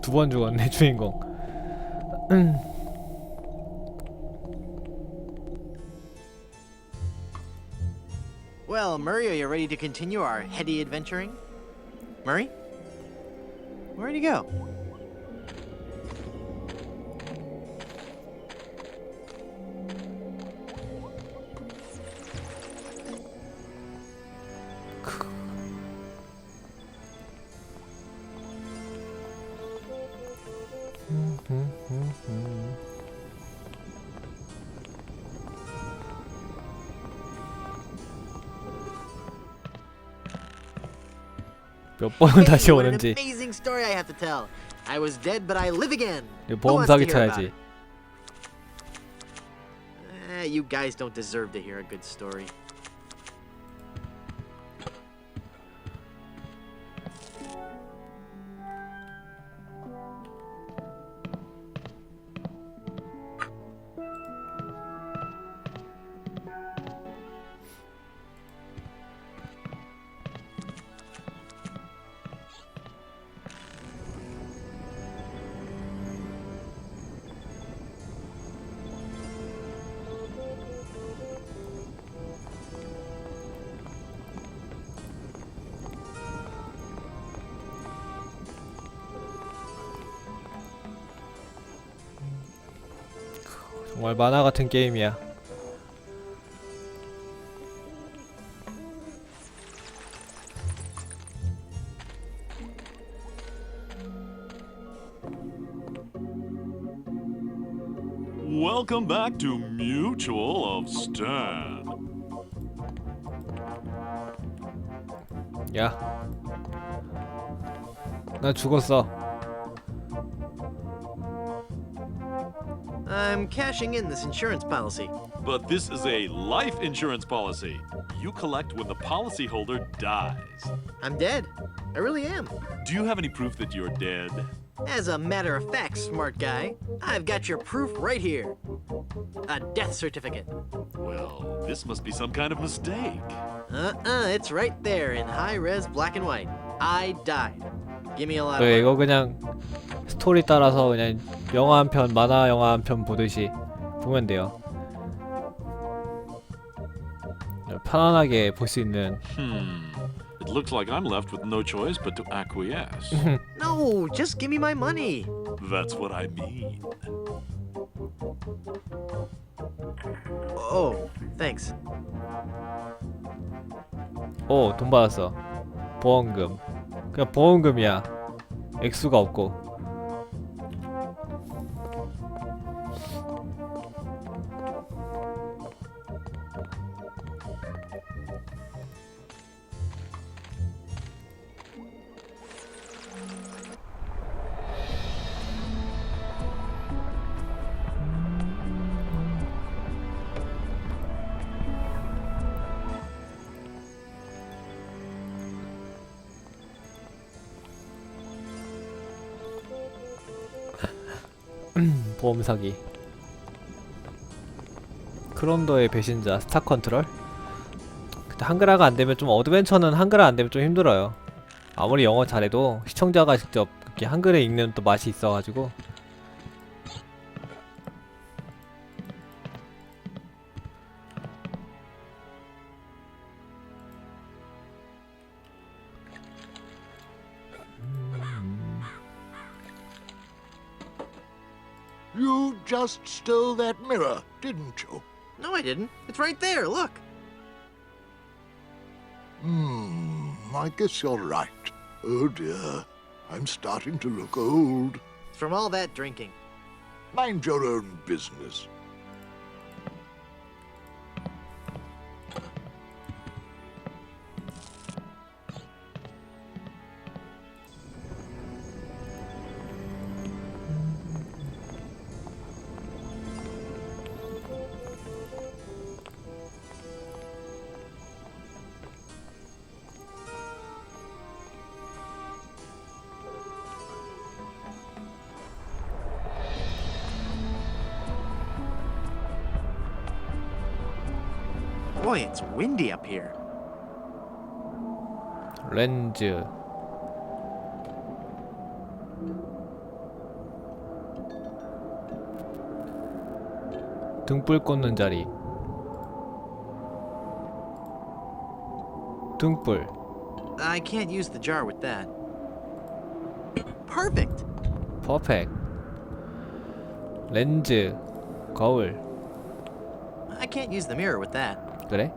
두 번 죽었네 주인공. Well, Murray, are you ready to continue our heady adventuring? Murray? Where'd he go? 몇 번을 다시 What an 오는지. amazing story I have to tell. I was dead, but I live again. 이거 Who 보험 wants to 사기 hear about 쳐야지. it? You guys don't deserve to hear a good story. 정말 만화 같은 게임이야. Welcome back to Mutual of Stan. 야, 나 죽었어. I'm cashing in this insurance policy. But this is a life insurance policy. You collect when the policyholder dies. I'm dead. I really am. Do you have any proof that you're dead? As a matter of fact, smart guy, I've got your proof right here. A death certificate. Well, this must be some kind of mistake. It's right there in high-res black and white. I died. Give me a lot of 왜 money. 이거 그냥 스토리 따라서 그냥 영화 한 편, 만화 영화 한 편 보듯이 보면 돼요. 편안하게 볼 수 있는. It looks like I'm left with no choice but to acquiesce. No, just give me my money. That's what I mean. Oh, thanks. 오, 돈 받았어. 보험금. 그냥 보험금이야. 액수가 없고. 보험 사기. 크론더의 배신자 스타 컨트롤. 근데 한글화가 안 되면 좀 어드벤처는 한글화 안 되면 좀 힘들어요. 아무리 영어 잘해도 시청자가 직접 이렇게 한글에 읽는 또 맛이 있어가지고. You just stole that mirror, didn't you? No, I didn't. It's right there. Look. I guess you're right. Oh dear, I'm starting to look old. It's from all that drinking. Mind your own business. Boy, it's windy up here. 렌즈. 등불 꽂는 자리. 등불. I can't use the jar with that. Perfect. 퍼펙트. 렌즈. 거울. I can't use the mirror with that. 그래?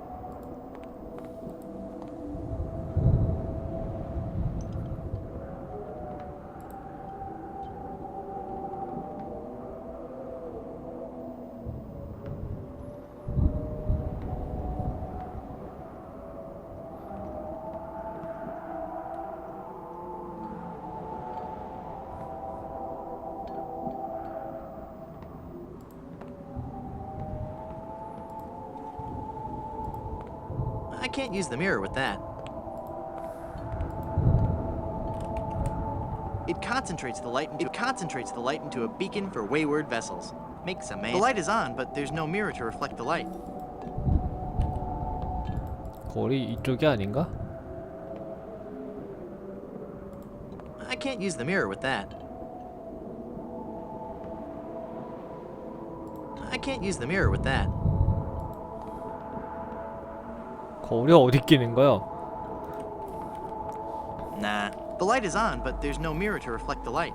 I can't use the mirror with that. It concentrates the light into a beacon for wayward vessels. Makes a man. The light is on, but there's no mirror to reflect the light. 거울이 이쪽이 아닌가? I can't use the mirror with that. I can't use the mirror with that. 거울이 어디 끼는 거야? Nah. The light is on, but there's no mirror to reflect the light.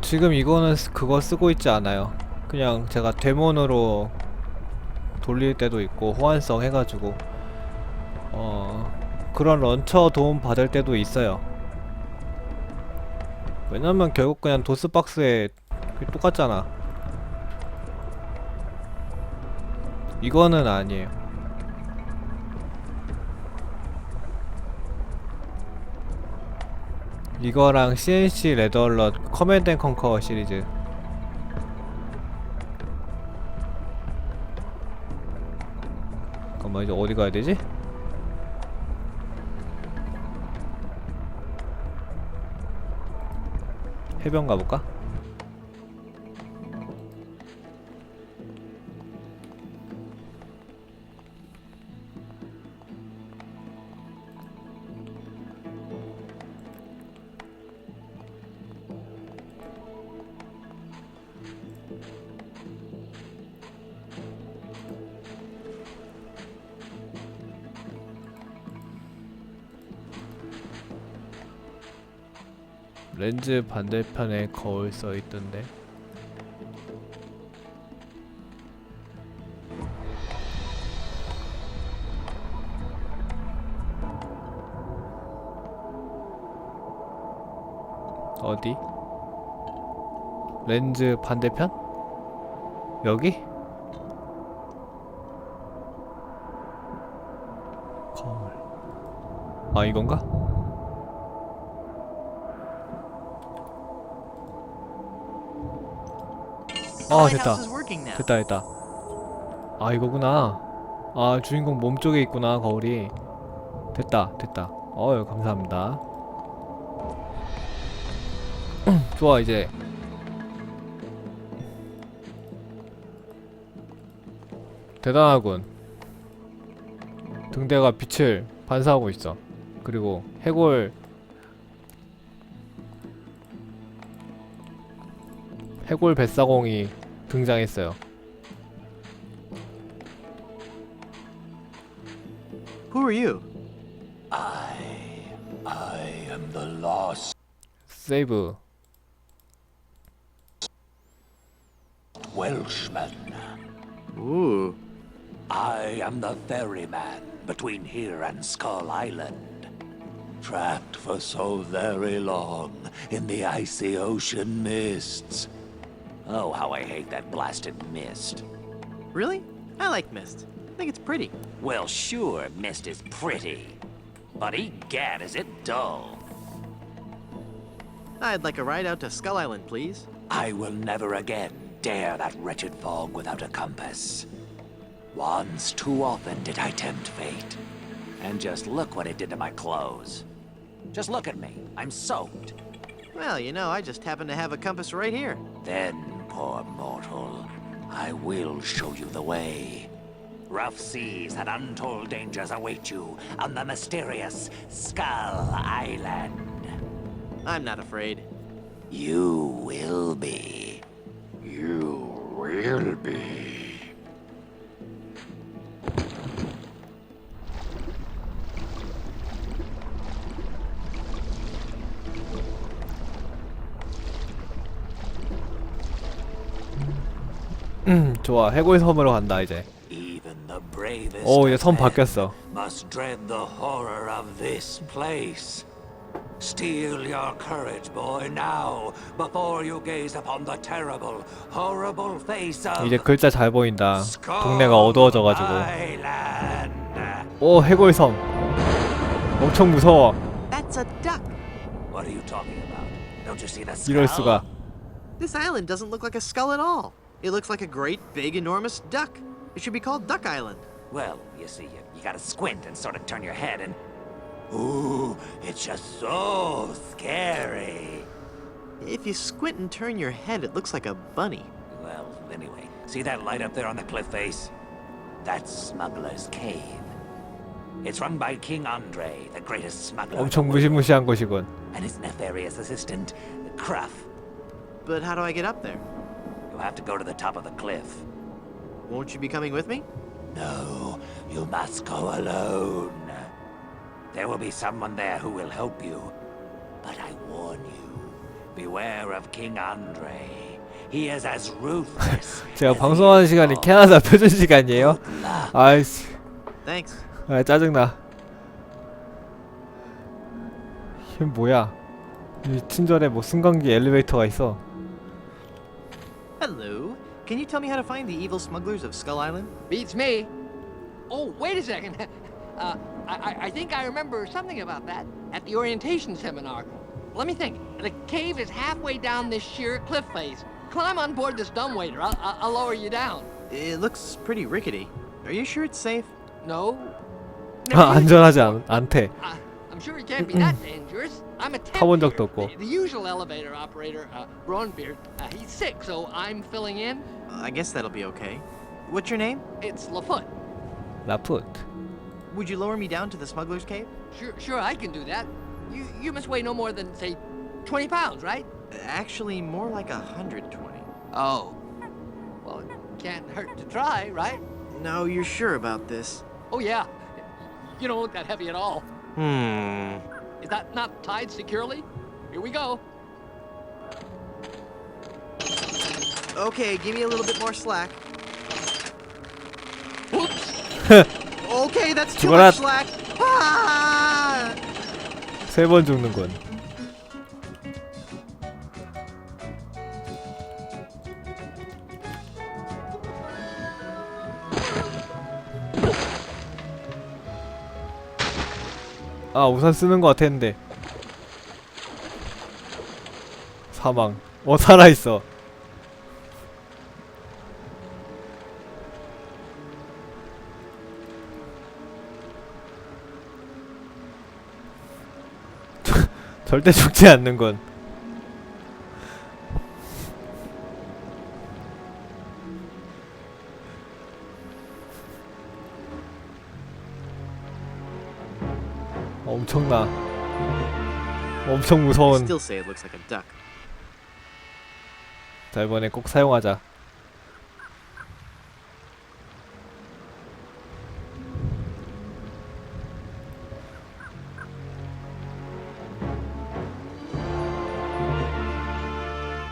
지금 이거는 그거 쓰고 있지 않아요. 그냥 제가 데몬으로 돌릴 때도 있고 호환성 해가지고 그런 런처 도움 받을 때도 있어요. 왜냐면 결국 그냥 도스박스에 똑같잖아. 이거는 아니에요. 이거랑 CNC 레드얼럿 커맨드 앤 컨커 시리즈. 잠깐만, 이제 어디 가야 되지? 해변 가볼까? 렌즈 반대편에 거울 써있던데. 어디? 렌즈 반대편? 여기? 거울. 아, 이건가? 됐다. 됐다. 아, 이거구나. 아, 주인공 몸쪽에 있구나, 거울이. 됐다. 감사합니다. 좋아, 이제. 대단하군. 등대가 빛을 반사하고 있어. 그리고 해골 뱃사공이 등장했어요. Who are you? I am the lost 세이브. Welshman. Ooh. I am the ferryman between here and Skull Island. Trapped for so very long in the icy ocean mists. Oh, how I hate that blasted mist. Really? I like mist. I think it's pretty. Well, sure, mist is pretty. But egad, is it dull. I'd like a ride out to Skull Island, please. I will never again dare that wretched fog without a compass. Once too often did I tempt fate. And just look what it did to my clothes. Just look at me. I'm soaked. Well, you know, I just happen to have a compass right here. Then, poor mortal, I will show you the way. Rough seas and untold dangers await you on the mysterious Skull Island. I'm not afraid. You will be. You will be. 좋아, 해골 섬으로 간다 이제. Even the bravest 오, 이제 섬 of men 바뀌었어. must dread the horror of this place. Steel your courage, boy, now, before you gaze upon the terrible, horrible face of 이제 글자 잘 보인다. Skull 동네가 어두워져가지고. Island. 오, 해골 섬. 엄청 무서워. That's a duck. What are you talking about? Don't you see the skull? 이럴 수가. This island doesn't look like a skull at all. It looks like a great, big, enormous duck. It should be called Duck Island. Well, you see, you gotta squint and sort of turn your head and... Ooh, it's just so scary. If you squint and turn your head, it looks like a bunny. Well, anyway, see that light up there on the cliff face? That's Smuggler's Cave. It's run by King Andre, the greatest smuggler. 엄청 무시무시한 곳이군. And his nefarious assistant, Cruff. But how do I get up there? You'll have to go to the top of the cliff. Won't you be coming with me? No, you must go alone. There will be someone there who will help you. But I warn you, beware of King Andre. He is as ruthless. 제가 방송하는 시간이 캐나다 표준 시간이에요? 아이씨. Thanks. 아, 짜증나. 이게 뭐야? 이 친절에 뭐 승강기 엘리베이터가 있어. Hello. Can you tell me how to find the evil smugglers of Skull Island? Beats me. Oh, wait a second. I think I remember something about that at the orientation seminar. Let me think. The cave is halfway down this sheer cliff face. Climb on board this dumbwaiter. I'll lower you down. It looks pretty rickety. Are you sure it's safe? No. 아, 안전하지 않대. I'm sure it can't be that dangerous. I'm a temp 타본 here. 적도 없고. The usual elevator operator, Braunbeard, he's sick, so I'm filling in. I guess that'll be okay. What's your name? It's Lafoot. 라풋. Would you lower me down to the smuggler's cave? Sure, I can do that. You must weigh no more than, say, 20 pounds, right? Actually, more like 120. Oh. Well, it can't hurt to try, right? No, you're sure about this? Oh, yeah. You don't look that heavy at all. Is that not tied securely? Here we go. Okay, give me a little bit more slack. Whoops. Okay, that's too 죽어라. much slack. Ah! 3번 죽는군. 아, 우산 쓰는 거 같았는데. 사망. 살아있어. 절대 죽지 않는군. 엄청나. 엄청 I 무서운. still say it looks like a duck. 자, 이번에 꼭 사용하자.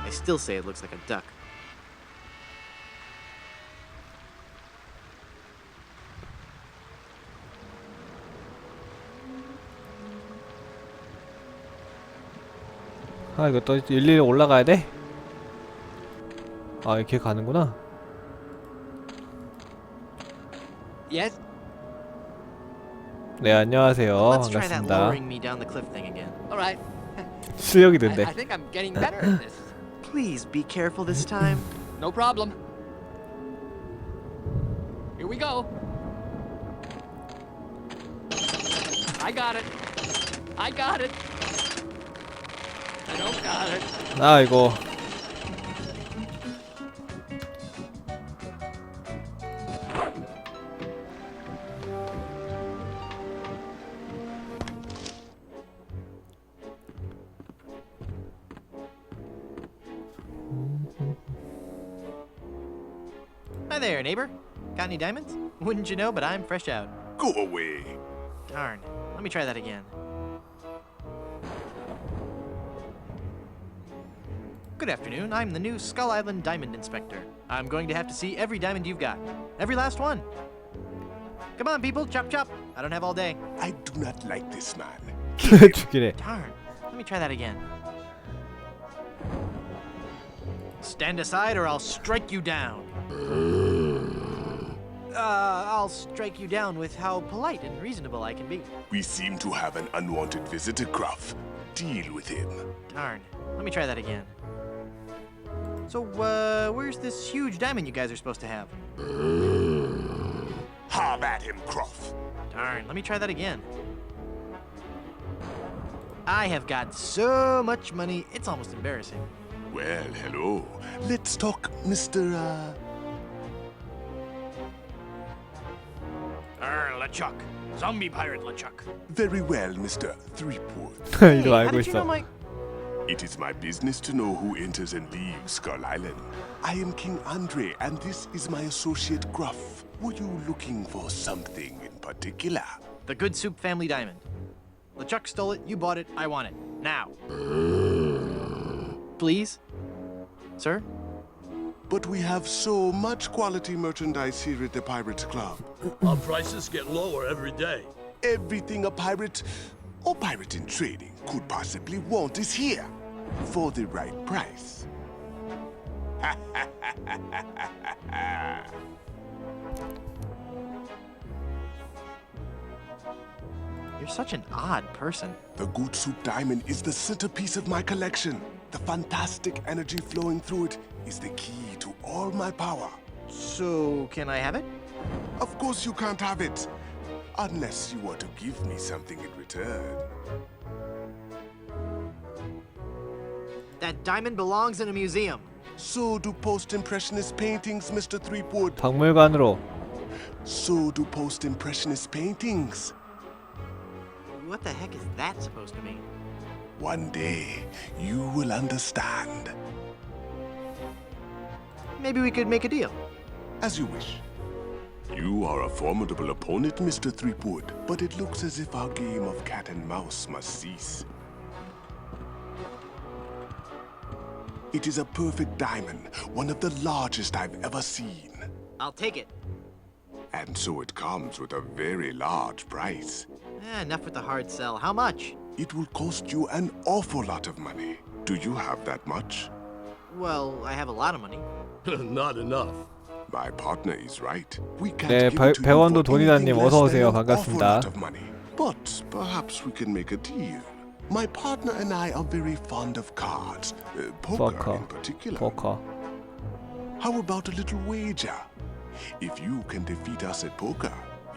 I still say it looks like a duck. 아, 이거 또 일일이 올라가야 돼? 아, 이렇게 가는구나. Yes? 네, 안녕하세요. Let's try that 반갑습니다. lowering me down the cliff thing again. All right. 실력이 된대. I think I'm getting better at this. Please be careful this time. No problem. Here we go. I got it. I got it. I don't got it. 아, 이거. Hi there, neighbor. Got any diamonds? Wouldn't you know, but I'm fresh out. Go away. Darn. Let me try that again. Good afternoon. I'm the new Skull Island Diamond Inspector. I'm going to have to see every diamond you've got. Every last one. Come on, people. Chop, chop. I don't have all day. I do not like this man. 죽이래. Darn. Let me try that again. Stand aside or I'll strike you down. I'll strike you down with how polite and reasonable I can be. We seem to have an unwanted visitor, Gruff. Deal with him. Darn. Let me try that again. So, where's this huge diamond you guys are supposed to have? Have at him, Gruff. Darn. Let me try that again. I have got so much money, it's almost embarrassing. Well, hello. Let's talk, Mr. LeChuck. Zombie pirate LeChuck. Very well, Mr. Threepwood. 이거 how 알고 did you know 있어. my... It is my business to know who enters and leaves Skull Island. I am King Andre, and this is my associate Gruff. Were you looking for something in particular? The Good Soup family diamond. LeChuck stole it, you bought it, I want it. Now. Please? Sir? But we have so much quality merchandise here at the Pirates Club. Our prices get lower every day. Everything a pirate or pirate in training could possibly want is here for the right price. You're such an odd person. The Good Soup Diamond is the centerpiece of my collection. The fantastic energy flowing through it is the key to all my power. So, can I have it? Of course you can't have it, unless you want to give me something in return. That diamond belongs in a museum. So do post-impressionist paintings, Mr. Threepwood. 박물관으로. So do post-impressionist paintings. What the heck is that supposed to mean? One day, you will understand. Maybe we could make a deal. As you wish. You are a formidable opponent, Mr. Threepwood, but it looks as if our game of cat and mouse must cease. It is a perfect diamond, one of the largest I've ever seen. I'll take it. And so it comes with a very large price. Enough with the hard sell. How much? It will cost you an awful lot of money. Do you have that much? Well, I have a lot of money. Not enough. My partner is right. We can't 네, give it to you 배원도 for anything 돈이다님 less 어서 than 오세요. an awful 반갑습니다. lot of money. But perhaps we can make a deal. My partner and I are very fond of cards, poker in particular. 포커. How about a little wager? If you can defeat us at poker,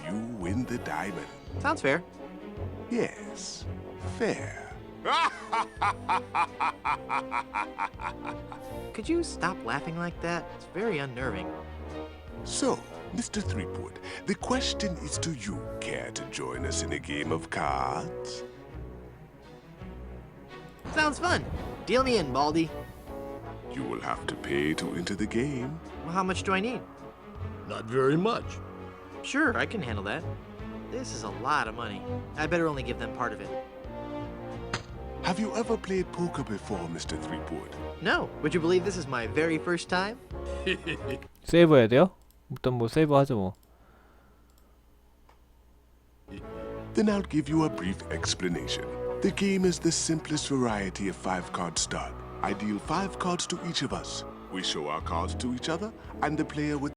you win the diamond. Sounds fair. Yes, fair. Could you stop laughing like that? It's very unnerving. So, Mr. Threepwood, the question is, do you care to join us in a game of cards? Sounds fun. Deal me in, Baldy. You will have to pay to enter the game. Well, how much do I need? Not very much. Sure, I can handle that. This is a lot of money. I better only give them part of it. Have you ever played poker before, Mr. Threepwood? No. Would you believe this is my very first time? 세이브 해야 돼요? 일단 뭐 세이브 하죠 뭐. Then I'll give you a brief explanation. The game is the simplest variety of 5-card start. I deal 5 cards to each of us. We show our cards to each other, and the player with